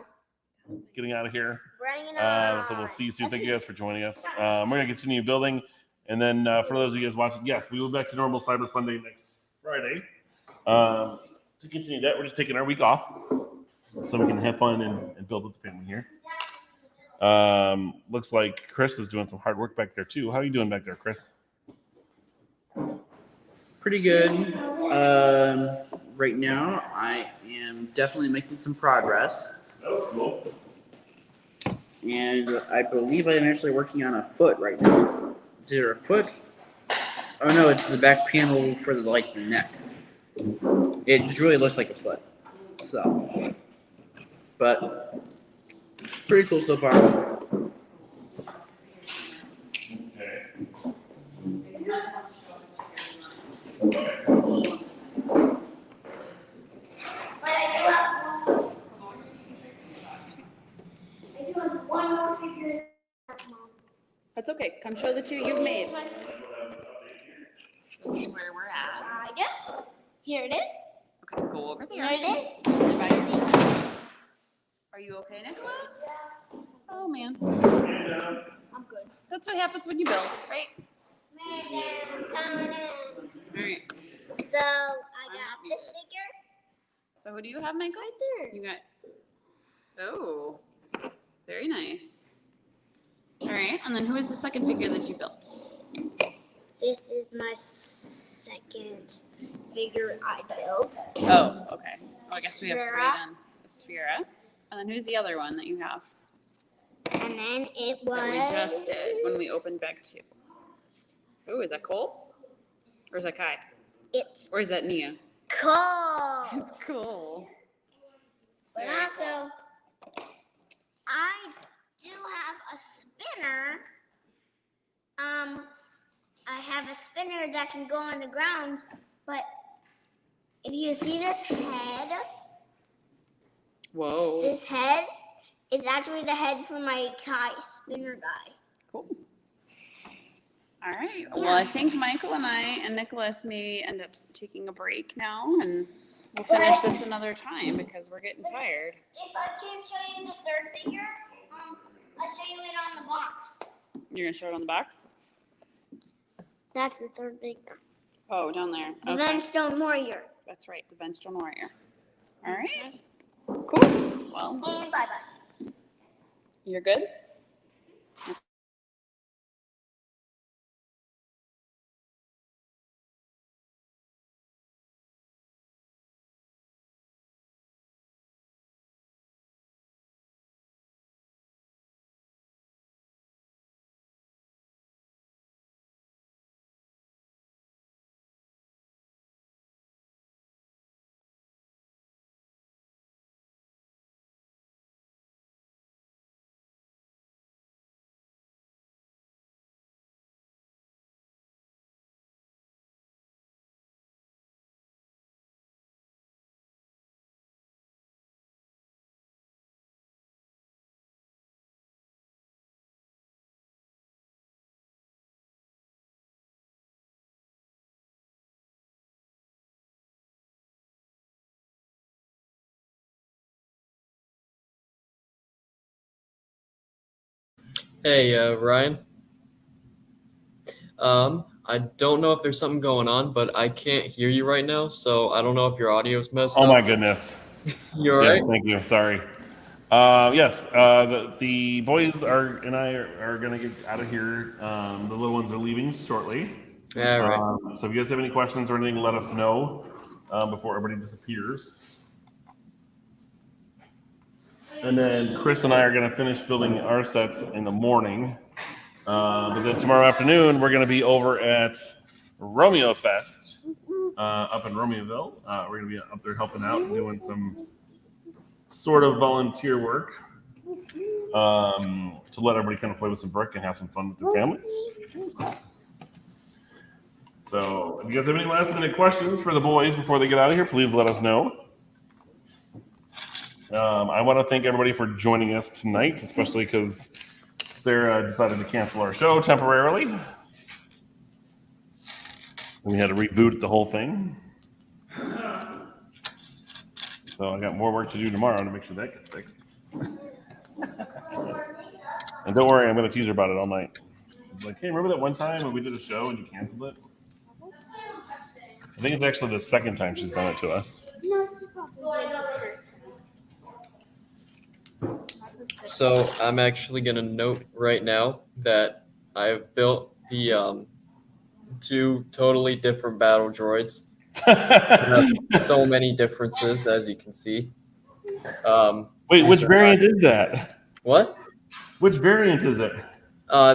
Speaker 1: getting out of here.
Speaker 3: Bring it on.
Speaker 1: So we'll see you soon. Thank you guys for joining us. We're going to continue building. And then for those of you guys watching, yes, we will be back to normal Cyber Fun Day next Friday. To continue that, we're just taking our week off so we can have fun and build with the family here. Looks like Chris is doing some hard work back there too. How are you doing back there, Chris?
Speaker 6: Pretty good. Right now, I am definitely making some progress.
Speaker 1: That was cool.
Speaker 6: And I believe I'm actually working on a foot right now. Is there a foot? Oh no, it's the back panel for the neck. It just really looks like a foot. So, but it's pretty cool so far.
Speaker 4: That's okay. Come show the two you've made. This is where we're at.
Speaker 3: Yeah. Here it is.
Speaker 4: Okay, go over there.
Speaker 3: Here it is.
Speaker 4: By your shoes. Are you okay, Nicholas? Oh man.
Speaker 5: I'm good.
Speaker 4: That's what happens when you build, right?
Speaker 3: Coming in.
Speaker 4: All right.
Speaker 3: So I got this figure
Speaker 4: So who do you have, Michael?
Speaker 3: right there.
Speaker 4: You got. Oh, very nice. All right, and then who is the second figure that you built?
Speaker 3: This is my second figure I built.
Speaker 4: Oh, okay. Well, I guess we have three
Speaker 3: Sphera.
Speaker 4: then. Sphera. And then who's the other one that you have?
Speaker 3: and then it
Speaker 4: that we just
Speaker 3: was.
Speaker 4: did when we opened bag 2. Oh, is that Cole? Or is that Kai?
Speaker 3: It's
Speaker 4: Or is that Nia?
Speaker 3: cool.
Speaker 4: It's cool.
Speaker 3: But
Speaker 4: Very
Speaker 3: also, I do have a spinner. I have a spinner that can go on the ground, but if you see this head,
Speaker 4: Whoa.
Speaker 3: this head is actually the head for my Kai spinner guy.
Speaker 4: Cool. All right. Well, I think Michael and I and Nicholas may end up taking a break now, and we'll finish this another time because we're getting tired.
Speaker 3: If I can't show you the third figure, I'll show you it on the box.
Speaker 4: You're gonna show it on the box?
Speaker 3: That's the third figure.
Speaker 4: Oh, down there.
Speaker 3: The
Speaker 4: Okay.
Speaker 3: Venstone Warrior.
Speaker 4: That's right, the Benstone Warrior. All right. Cool. Well,
Speaker 3: And bye-bye.
Speaker 4: you're good?
Speaker 2: Hey, Ryan. I don't know if there's something going on, but I can't hear you right now, so I don't know if your audio's messed up.
Speaker 1: Oh my goodness.
Speaker 2: You all right?
Speaker 1: Thank you. Sorry. Yes, the boys and I are gonna get out of here. The little ones are leaving shortly.
Speaker 2: Yeah, right.
Speaker 1: So if you guys have any questions or anything, let us know before everybody disappears. And then Chris and I are gonna finish building our sets in the morning. But then tomorrow afternoon, we're gonna be over at Romeo Fest up in Romeoville. We're gonna be up there helping out and doing some sort of volunteer work to let everybody kind of play with some brick and have some fun with their families. So if you guys have any last minute questions for the boys before they get out of here, please let us know. I want to thank everybody for joining us tonight, especially because Sarah decided to cancel our show temporarily. And we had to reboot the whole thing. So I got more work to do tomorrow to make sure that gets fixed. And don't worry, I'm going to tease her about it all night. Like, hey, remember that one time when we did a show and you canceled it? I think it's actually the second time she's done it to us.
Speaker 2: So I'm actually gonna note right now that I've built the 2 totally different battle droids. So many differences, as you can see.
Speaker 1: Wait, which variant is that?
Speaker 2: What?
Speaker 1: Which variant is it?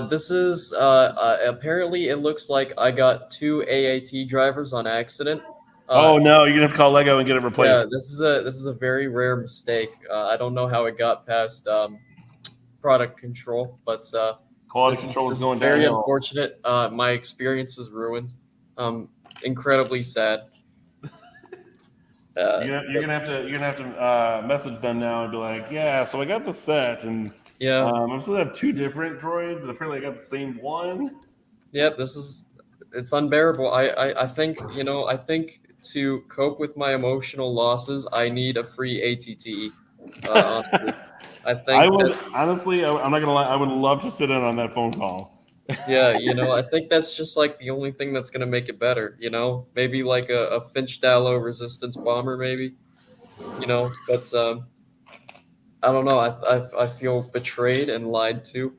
Speaker 2: This is apparently it looks like I got 2 AAT drivers on accident.
Speaker 1: Oh no, you're gonna have to call Lego and get it replaced.
Speaker 2: Yeah, this is a very rare mistake. I don't know how it got past product control, but
Speaker 1: Quality control is going
Speaker 2: very
Speaker 1: downhill.
Speaker 2: unfortunate. My experience is ruined. Incredibly sad.
Speaker 1: You're gonna have to message them now and be like, yeah, so I got the set, and
Speaker 2: Yeah.
Speaker 1: I'm supposed to have 2 different droids, but apparently I got the same one.
Speaker 2: Yep. It's unbearable. I think I think to cope with my emotional losses, I need a free ATT. Honestly. I think
Speaker 1: honestly, I'm not gonna lie, I would love to sit in on that phone call.
Speaker 2: yeah, I think that's just like the only thing that's gonna make it better. Maybe like a Finch Dallo resistance bomber, maybe. But I don't know. I feel betrayed and lied to.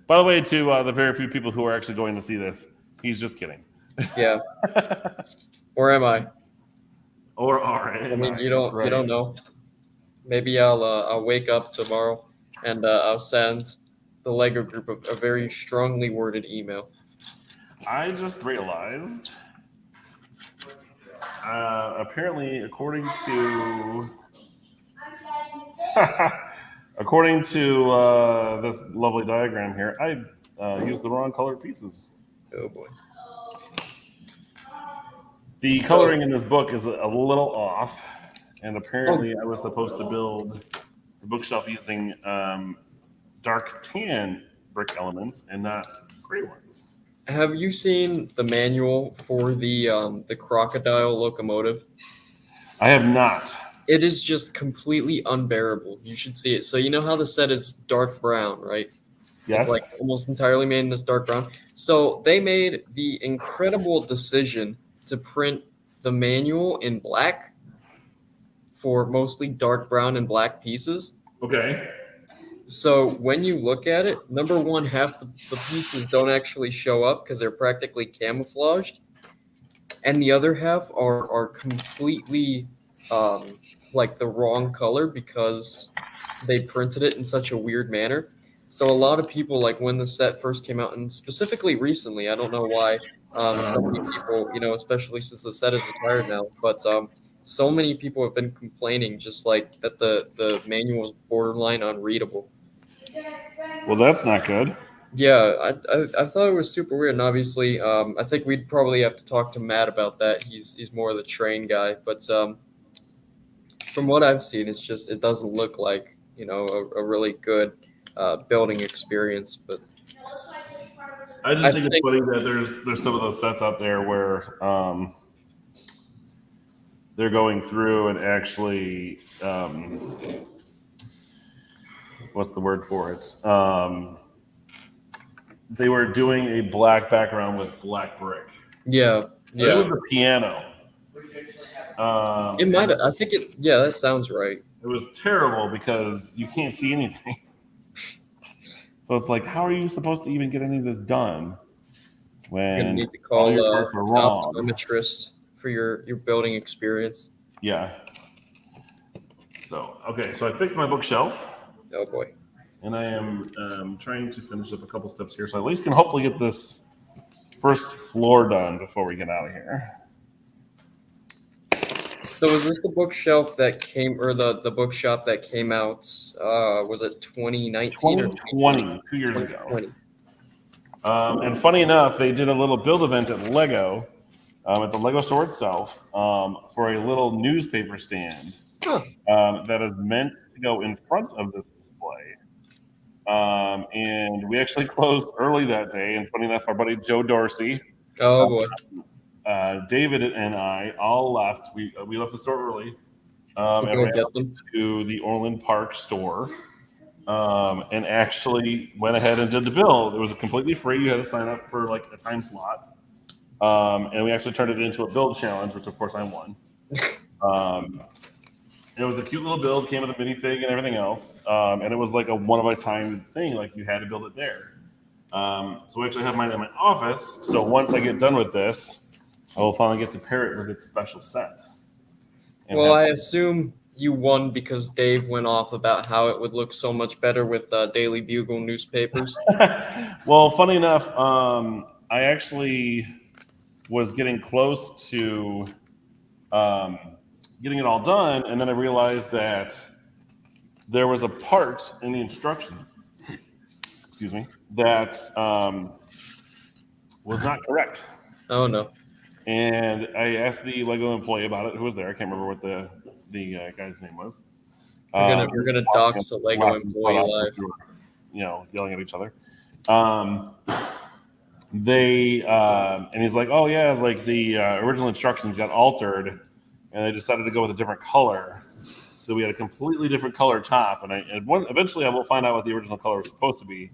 Speaker 1: By the way, to the very few people who are actually going to see this, he's just kidding.
Speaker 2: Yeah. Or am I?
Speaker 1: Or are
Speaker 2: I mean, you don't know. Maybe I'll wake up tomorrow and I'll send the Lego group a very strongly worded email.
Speaker 1: I just realized, apparently, according to this lovely diagram here, I used the wrong colored pieces.
Speaker 2: Oh boy.
Speaker 1: The coloring in this book is a little off, and apparently I was supposed to build the bookshelf using dark tan brick elements and not gray ones.
Speaker 2: Have you seen the manual for the crocodile locomotive?
Speaker 1: I have not.
Speaker 2: It is just completely unbearable. You should see it. So you know how the set is dark brown, right?
Speaker 1: Yes.
Speaker 2: It's like almost entirely made in this dark brown. So they made the incredible decision to print the manual in black for mostly dark brown and black pieces.
Speaker 1: Okay.
Speaker 2: So when you look at it, number one, half the pieces don't actually show up because they're practically camouflaged. And the other half are completely like the wrong color because they printed it in such a weird manner. So a lot of people, like when the set first came out, and specifically recently, I don't know why, so many people, especially since the set is retired now, but so many people have been complaining just like that the manual is borderline unreadable.
Speaker 1: Well, that's not good.
Speaker 2: Yeah, I thought it was super weird, and obviously, I think we'd probably have to talk to Matt about that. He's more of the train guy, but from what I've seen, it doesn't look like a really good building experience. But
Speaker 1: I just think it's funny that there's some of those sets out there where they're going through and actually what's the word for it? They were doing a black background with black brick.
Speaker 2: Yeah.
Speaker 1: It was the piano.
Speaker 2: It might have. I think it. Yeah, that sounds right.
Speaker 1: It was terrible because you can't see anything. So it's like, how are you supposed to even get any of this done when
Speaker 2: You're gonna need to call
Speaker 1: all your parts are wrong?
Speaker 2: an optometrist for your building experience.
Speaker 1: Yeah. So so I fixed my bookshelf.
Speaker 2: Oh boy.
Speaker 1: And I am trying to finish up a couple steps here, so I at least can hopefully get this first floor done before we get out of here.
Speaker 2: So was this the bookshelf that came, or the bookshop that came out, was it 2019 or
Speaker 1: 2020, 2 years ago.
Speaker 2: 2020.
Speaker 1: And funny enough, they did a little build event at Lego, at the Lego store itself, for a little newspaper stand that is meant to go in front of this display. And we actually closed early that day. And funny enough, our buddy Joe Dorsey,
Speaker 2: Oh boy.
Speaker 1: David and I all left. We left the store early and
Speaker 2: Go
Speaker 1: ran
Speaker 2: get
Speaker 1: up
Speaker 2: them.
Speaker 1: to the Orland Park store and actually went ahead and did the build. It was completely free. You had to sign up for like a time slot. And we actually turned it into a build challenge, which of course I won. It was a cute little build, came with a minifig and everything else. And it was like a one-of-a-kind thing, like you had to build it there. So we actually have mine in my office. So once I get done with this, I will finally get to pair it with its special set.
Speaker 2: Well, I assume you won because Dave went off about how it would look so much better with Daily Bugle newspapers.
Speaker 1: Well, funny enough, I actually was getting close to getting it all done, and then I realized that there was a part in the instructions, excuse me, that was not correct.
Speaker 2: Oh no.
Speaker 1: And I asked the Lego employee about it, who was there. I can't remember what the guy's name was.
Speaker 2: We're gonna dox a Lego employee live.
Speaker 1: Yelling at each other. And he's like, oh yeah, it's like the original instructions got altered, and they decided to go with a different color. So we had a completely different color top, and eventually I will find out what the original color was supposed to be,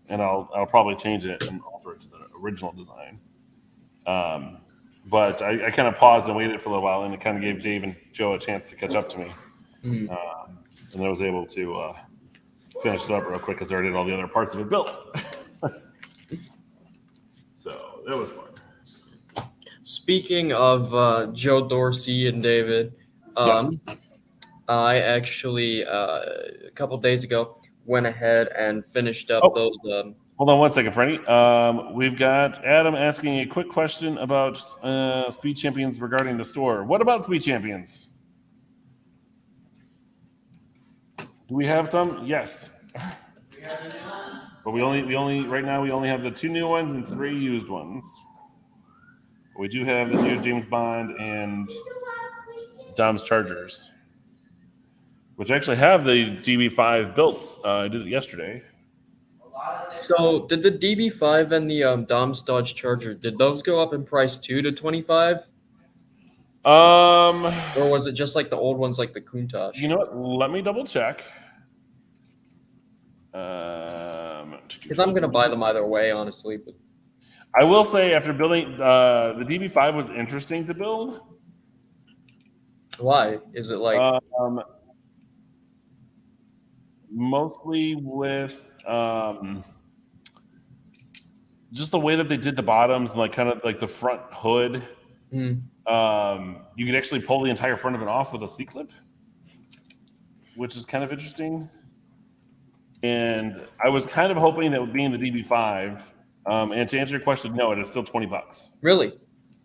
Speaker 1: and I'll probably change it and alter it to the original design. But I kind of paused and waited for a little while, and it kind of gave Dave and Joe a chance to catch up to me. And I was able to finish it up real quick because I already had all the other parts of it built. So that was fun.
Speaker 2: Speaking of Joe Dorsey and David,
Speaker 1: Yes.
Speaker 2: I actually a couple days ago went ahead and finished up those.
Speaker 1: Hold on one second, Freddie. We've got Adam asking a quick question about Speed Champions regarding the store. What about Speed Champions? Do we have some? Yes. But we only right now we only have the 2 new ones and 3 used ones. We do have the new James Bond and Dom's Chargers, which actually have the DB5 built. I did it yesterday.
Speaker 2: So did the DB5 and the Dom's Dodge Charger, did those go up in price too to 25? Or was it just like the old ones like the Countach?
Speaker 1: You know what? Let me double check.
Speaker 2: Because I'm gonna buy them either way, honestly. But
Speaker 1: I will say, after building the DB5 was interesting to build.
Speaker 2: why? Is it like
Speaker 1: mostly with just the way that they did the bottoms and like kind of like the front hood. You could actually pull the entire front of it off with a C-clip, which is kind of interesting. And I was kind of hoping that would be in the DB5. And to answer your question, no, it is still $20.
Speaker 2: really?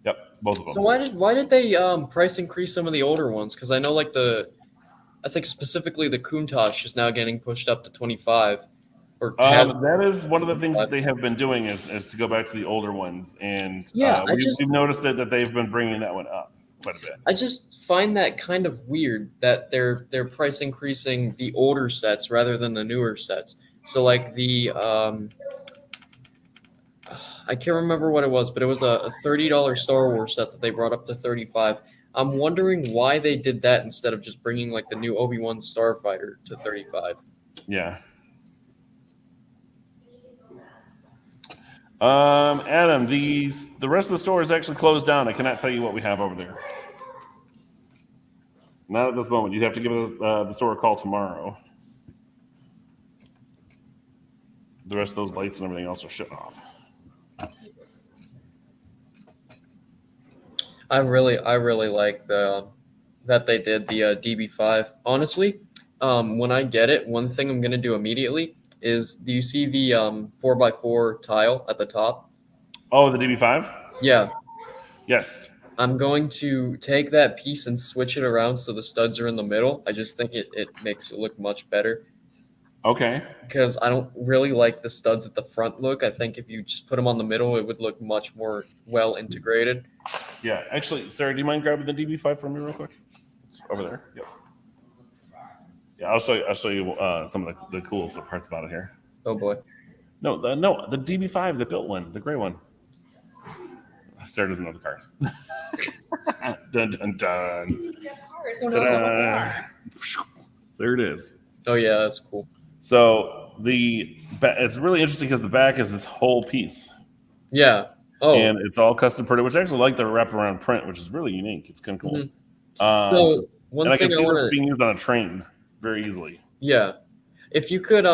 Speaker 1: Yep, both of them.
Speaker 2: So why did they price increase some of the older ones? Because I know like I think specifically the Countach is now getting pushed up to 25. Or
Speaker 1: that is one of the things that they have been doing is to go back to the older ones, and we've noticed that they've been bringing that one up quite a bit.
Speaker 2: I just find that kind of weird that they're price increasing the older sets rather than the newer sets. So like the I can't remember what it was, but it was a $30 Star Wars set that they brought up to 35. I'm wondering why they did that instead of just bringing like the new Obi-Wan Starfighter to 35.
Speaker 1: Yeah. Adam, the rest of the store is actually closed down. I cannot tell you what we have over there. Not at this moment. You'd have to give the store a call tomorrow. The rest of those lights and everything else are shut off.
Speaker 2: I really like that they did the DB5. Honestly, when I get it, one thing I'm gonna do immediately is, do you see the 4x4 tile at the top?
Speaker 1: Oh, the DB5?
Speaker 2: Yeah.
Speaker 1: Yes.
Speaker 2: I'm going to take that piece and switch it around so the studs are in the middle. I just think it makes it look much better.
Speaker 1: Okay.
Speaker 2: Because I don't really like the studs at the front look. I think if you just put them on the middle, it would look much more well integrated.
Speaker 1: Yeah. Actually, Sarah, do you mind grabbing the DB5 from me real quick? It's over there. Yep. Yeah, I'll show you some of the cool parts about it here.
Speaker 2: Oh boy.
Speaker 1: No, the DB5, the built one, the gray one. Sarah doesn't know the cars. Dun dun dun. Ta-da. There it is.
Speaker 2: Oh yeah, that's cool.
Speaker 1: So it's really interesting because the back is this whole piece.
Speaker 2: Yeah. Oh.
Speaker 1: And it's all custom printed, which I actually like the wraparound print, which is really unique. It's kind of cool.
Speaker 2: Mm-hmm. So one
Speaker 1: and
Speaker 2: thing
Speaker 1: I can see this being used on a train very easily.
Speaker 2: Yeah. If you could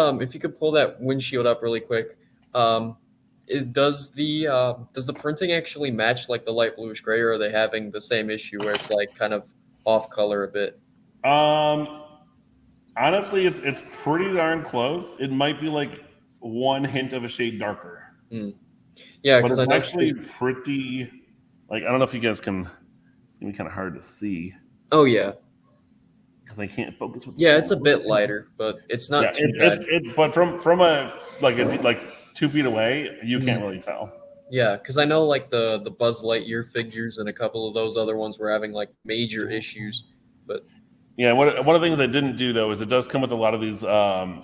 Speaker 2: pull that windshield up really quick, does the printing actually match like the light bluish gray, or are they having the same issue where it's like kind of off color a bit?
Speaker 1: Honestly, it's pretty darn close. It might be like one hint of a shade darker.
Speaker 2: Yeah,
Speaker 1: but it's
Speaker 2: I know
Speaker 1: actually pretty. Like, I don't know if you guys can. It's gonna be kind of hard to see.
Speaker 2: Oh yeah.
Speaker 1: Because I can't focus with.
Speaker 2: Yeah, it's a bit lighter, but it's not too bad.
Speaker 1: But from a 2 feet away, you can't really tell.
Speaker 2: Yeah, because I know like the Buzz Lightyear figures and a couple of those other ones were having like major issues, but.
Speaker 1: Yeah, one of the things I didn't do though is it does come with a lot of these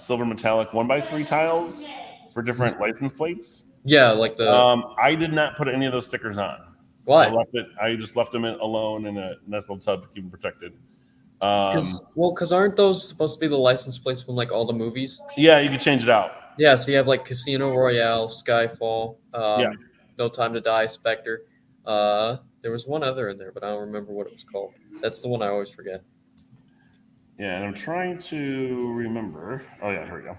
Speaker 1: silver metallic 1x3 tiles for different license plates.
Speaker 2: Yeah, like the.
Speaker 1: I did not put any of those stickers on.
Speaker 2: Why?
Speaker 1: I just left them alone in a nice little tub to keep them protected.
Speaker 2: Because aren't those supposed to be the license plates from like all the movies?
Speaker 1: Yeah, you can change it out.
Speaker 2: Yeah, so you have like Casino Royale, Skyfall, No Time to Die, Spectre. There was one other in there, but I don't remember what it was called. That's the one I always forget.
Speaker 1: Yeah, and I'm trying to remember. Oh yeah, here we go.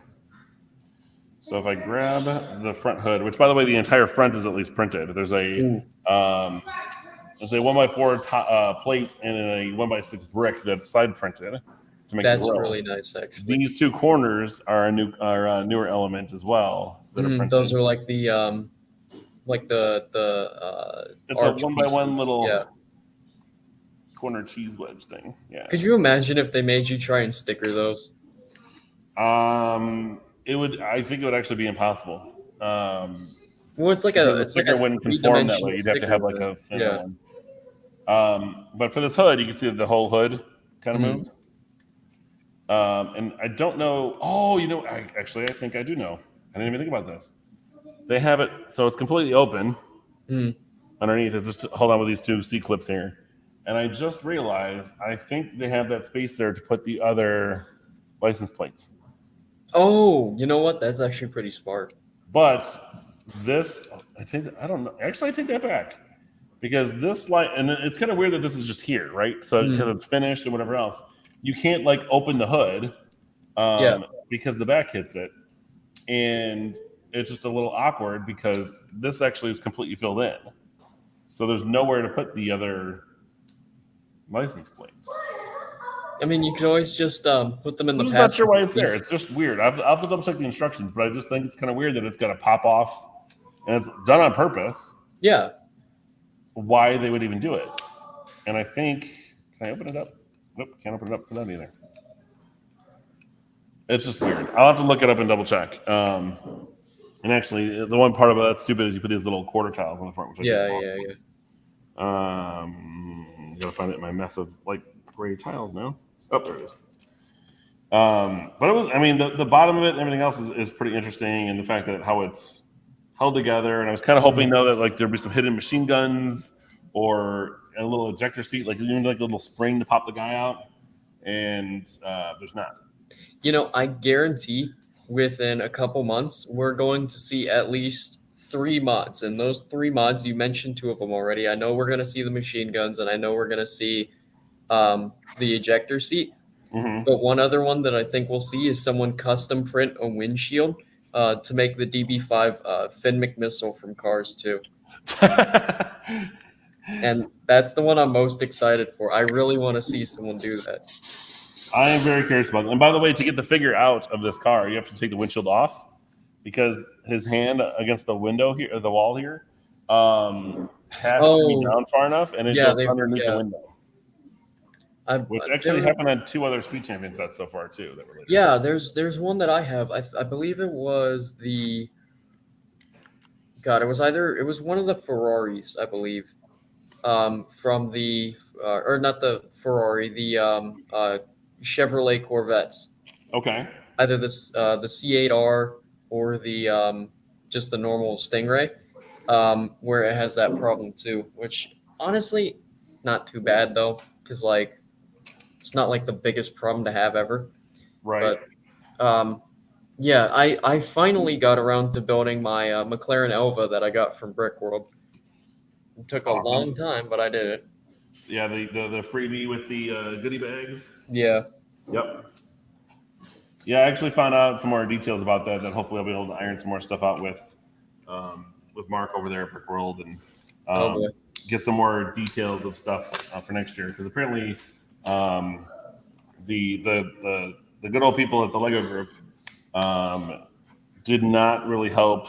Speaker 1: So if I grab the front hood, which by the way, the entire front is at least printed. There's a 1x4 plate and a 1x6 brick that's side printed. to make
Speaker 2: That's
Speaker 1: the row.
Speaker 2: really nice, actually.
Speaker 1: These two corners are a newer element as well. That are printed.
Speaker 2: Those are like the
Speaker 1: it's a
Speaker 2: arch
Speaker 1: 1x1
Speaker 2: pieces.
Speaker 1: little corner cheese wedge thing. Yeah.
Speaker 2: Could you imagine if they made you try and sticker those?
Speaker 1: It would. I think it would actually be impossible.
Speaker 2: Well, it's like a
Speaker 1: sticker wouldn't conform that way. You'd have to have like a thinner one. But for this hood, you can see that the whole hood kind of moves. And I don't know. Oh, I think I do know. I didn't even think about this. They have it so it's completely open underneath. It's just hold on with these two C clips here. And I just realized I think they have that space there to put the other license plates.
Speaker 2: Oh, you know what? That's actually pretty smart.
Speaker 1: But this, I don't know. Actually, I take that back. Because this light, and it's kind of weird that this is just here, right? So because it's finished and whatever else, you can't like open the hood because the back hits it, and it's just a little awkward because this actually is completely filled in, so there's nowhere to put the other license plates.
Speaker 2: I mean, you could always just put them in the.
Speaker 1: I'm just not sure why it's there. It's just weird. I'll have to double check the instructions, but I just think it's kind of weird that it's got to pop off, and it's done on purpose.
Speaker 2: Yeah.
Speaker 1: Why they would even do it. And I think, can I open it up? Nope, can't open it up for that either. It's just weird. I'll have to look it up and double check. And actually, the one part about that's stupid is you put these little quarter tiles on the front. Which I gotta find it in my mess of like gray tiles now. Oh, there it is. But it was, I mean, the bottom of it and everything else is pretty interesting, and the fact that how it's held together, and I was kind of hoping though that like there'd be some hidden machine guns or a little ejector seat, like even like a little spring to pop the guy out, and there's not.
Speaker 2: I guarantee within a couple months we're going to see at least 3 mods, and those 3 mods you mentioned 2 of them already. I know we're going to see the machine guns, and I know we're going to see the ejector seat. But one other one that I think we'll see is someone custom print a windshield to make the DB5 Finmick missile from Cars 2. And that's the one I'm most excited for. I really want to see someone do that.
Speaker 1: I am very curious about it. And by the way, to get the figure out of this car, you have to take the windshield off because his hand against the window here, or the wall here, has to be down far enough, and it goes underneath the window. Which actually happened on 2 other Speed Champion sets so far too. That were
Speaker 2: there's one that I have. I believe it was it was one of the Ferraris, I believe, from the or not the Ferrari, the Chevrolet Corvettes.
Speaker 1: Okay.
Speaker 2: Either the C8R or the just the normal Stingray, where it has that problem too. Which honestly, not too bad though, because like. It's not like the biggest problem to have ever.
Speaker 1: Right.
Speaker 2: But I finally got around to building my McLaren Elva that I got from Brickworld. It took a long time, but I did it.
Speaker 1: Yeah, the freebie with the goodie bags.
Speaker 2: Yeah.
Speaker 1: Yep. Yeah, I actually found out some more details about that hopefully I'll be able to iron some more stuff out with Mark over there at Brickworld and get some more details of stuff for next year, because apparently the good old people at the Lego Group did not really help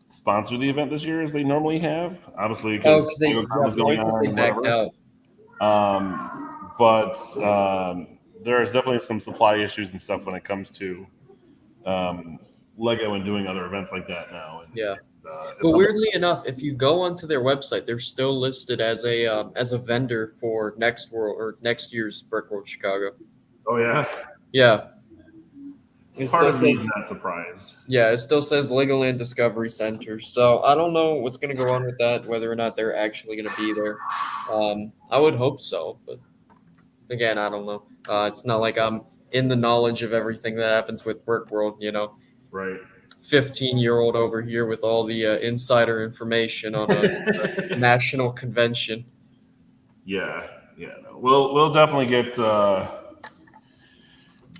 Speaker 1: sponsor the event this year as they normally have. Obviously, because Lego was going on.
Speaker 2: They backed out.
Speaker 1: But there's definitely some supply issues and stuff when it comes to Lego and doing other events like that now. And,
Speaker 2: but weirdly enough, if you go onto their website, they're still listed as a vendor for next year's Brickworld Chicago.
Speaker 1: Oh yeah.
Speaker 2: Yeah.
Speaker 1: Part of me is not surprised.
Speaker 2: Yeah, it still says Legoland Discovery Center. So I don't know what's going to go on with that, whether or not they're actually going to be there. I would hope so, but again, I don't know. It's not like I'm in the knowledge of everything that happens with Brickworld,
Speaker 1: Right.
Speaker 2: 15-year-old over here with all the insider information on a national convention.
Speaker 1: Yeah. No. We'll definitely get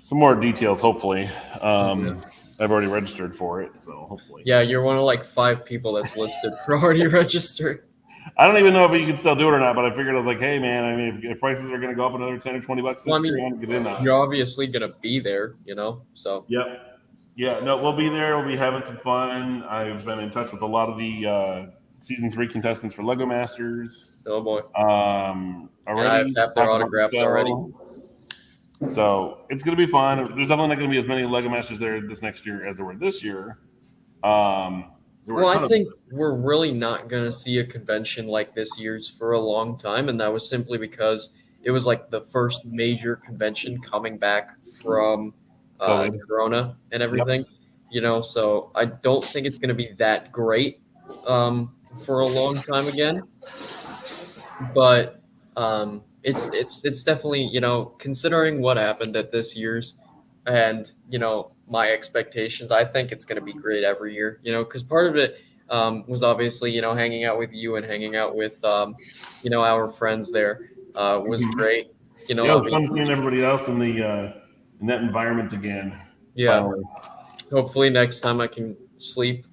Speaker 1: some more details. Hopefully, I've already registered for it, so hopefully.
Speaker 2: Yeah, you're one of like 5 people that's listed for already registered.
Speaker 1: I don't even know if you can still do it or not, but I figured I was like, hey man, I mean, if prices are going to go up another 10 or 20 bucks
Speaker 2: Well, I
Speaker 1: this year,
Speaker 2: mean,
Speaker 1: I'm going to get in on it.
Speaker 2: you're obviously gonna be there, so.
Speaker 1: Yep. Yeah, no, we'll be there. We'll be having some fun. I've been in touch with a lot of the season 3 contestants for Lego Masters.
Speaker 2: Oh boy.
Speaker 1: Already.
Speaker 2: And I have half their
Speaker 1: talked about the
Speaker 2: autographs
Speaker 1: show.
Speaker 2: already.
Speaker 1: So it's going to be fun. There's definitely not going to be as many Lego Masters there this next year as there were this year.
Speaker 2: Well, I think we're really not going to see a convention like this year's for a long time, and that was simply because it was like the first major convention coming back from Corona and everything, so I don't think it's going to be that great for a long time again. But it's definitely, considering what happened at this year's and, my expectations, I think it's going to be great every year, because part of it was obviously, hanging out with you and hanging out with, our friends there was great.
Speaker 1: Yeah, it was fun seeing everybody else in in that environment again.
Speaker 2: Yeah.
Speaker 1: Finally.
Speaker 2: Hopefully next time I can sleep.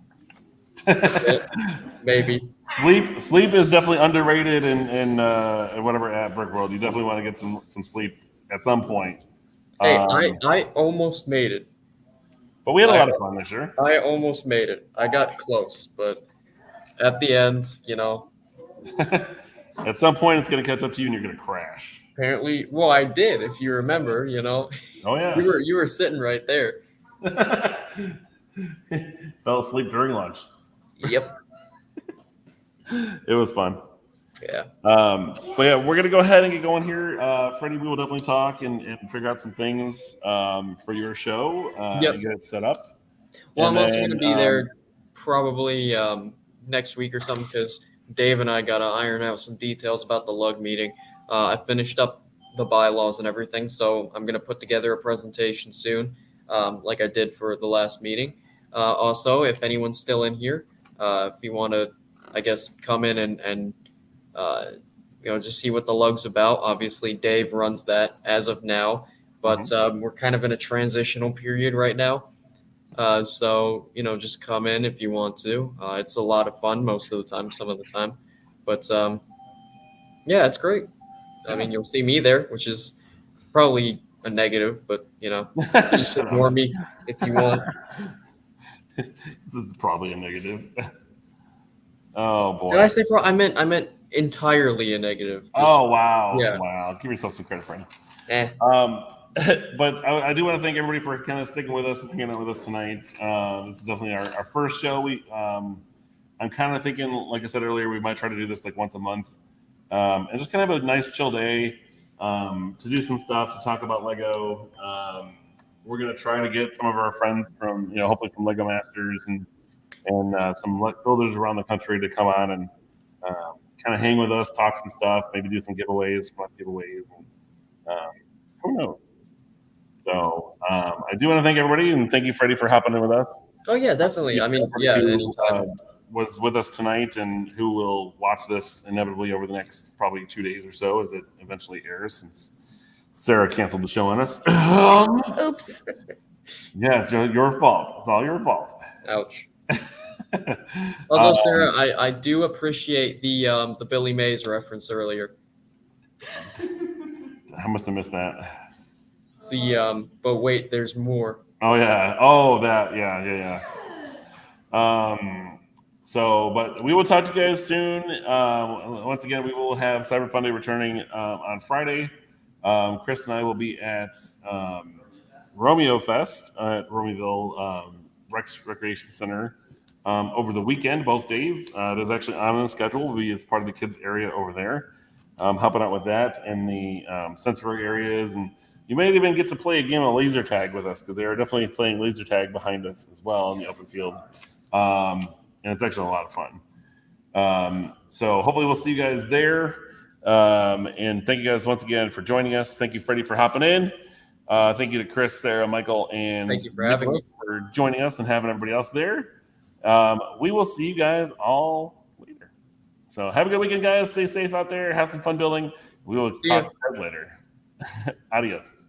Speaker 2: Maybe.
Speaker 1: Sleep is definitely underrated in whatever at Brick World. You definitely want to get some sleep at some point.
Speaker 2: Hey, I almost made it.
Speaker 1: But we had a lot of fun this year.
Speaker 2: I almost made it. I got close, but at the end,
Speaker 1: At some point, it's going to catch up to you, and you're going to crash.
Speaker 2: Apparently, well, I did. If you remember,
Speaker 1: Oh yeah,
Speaker 2: you were sitting right there.
Speaker 1: Fell asleep during lunch.
Speaker 2: Yep.
Speaker 1: It was fun.
Speaker 2: Yeah.
Speaker 1: But yeah, we're gonna go ahead and get going here. Freddie, we will definitely talk and figure out some things for your show.
Speaker 2: Yep.
Speaker 1: And get it set up.
Speaker 2: Well,
Speaker 1: And
Speaker 2: I'm also
Speaker 1: then,
Speaker 2: going to be there probably next week or something because Dave and I got to iron out some details about the lug meeting. I finished up the bylaws and everything, so I'm going to put together a presentation soon, like I did for the last meeting. Also, if anyone's still in here, if you want to, I guess, come in and just see what the lug's about. Obviously, Dave runs that as of now, but we're kind of in a transitional period right now. So, just come in if you want to. It's a lot of fun most of the time, some of the time. But, yeah, it's great. I mean, you'll see me there, which is probably a negative, but, just ignore me if you want.
Speaker 1: This is probably a negative. Oh, boy.
Speaker 2: Did I say I meant entirely a negative.
Speaker 1: Oh, wow.
Speaker 2: Yeah.
Speaker 1: Wow. Give yourself some credit, Frank. But I do want to thank everybody for kind of sticking with us and hanging out with us tonight. This is definitely our first show. I'm kind of thinking, like I said earlier, we might try to do this like once a month. And just kind of have a nice chill day to do some stuff, to talk about Lego. We're going to try to get some of our friends from, hopefully from Lego Masters and some builders around the country to come on and kind of hang with us, talk some stuff, maybe do some giveaways, fun giveaways, and who knows. So I do want to thank everybody, and thank you, Freddie, for hopping in with us.
Speaker 2: Oh, yeah, definitely. I mean, yeah, anytime.
Speaker 1: Was with us tonight and who will watch this inevitably over the next probably 2 days or so as it eventually airs, since Sarah canceled the show on us.
Speaker 4: Oops.
Speaker 1: Yeah, it's your fault. It's all your fault.
Speaker 2: Ouch. Although, Sarah, I do appreciate the Billy Mays reference earlier.
Speaker 1: I must have missed that.
Speaker 2: See, but wait, there's more.
Speaker 1: Oh yeah. Oh, that. Yeah. So, but we will talk to you guys soon. Once again, we will have Cyber Fun Day returning on Friday. Chris and I will be at Romeo Fest at Romeoville Recreation Center over the weekend, both days. There's actually on the schedule. We'll be as part of the kids area over there, helping out with that and the sensory areas. And you may even get to play a game of laser tag with us, because they are definitely playing laser tag behind us as well in the open field. And it's actually a lot of fun. So hopefully we'll see you guys there. And thank you guys once again for joining us. Thank you, Freddie, for hopping in. Thank you to Chris, Sarah, Michael, and
Speaker 2: thank you for having me,
Speaker 1: for joining us and having everybody else there. We will see you guys all later. So have a good weekend, guys. Stay safe out there. Have some fun building. We will talk to you guys later. Adios.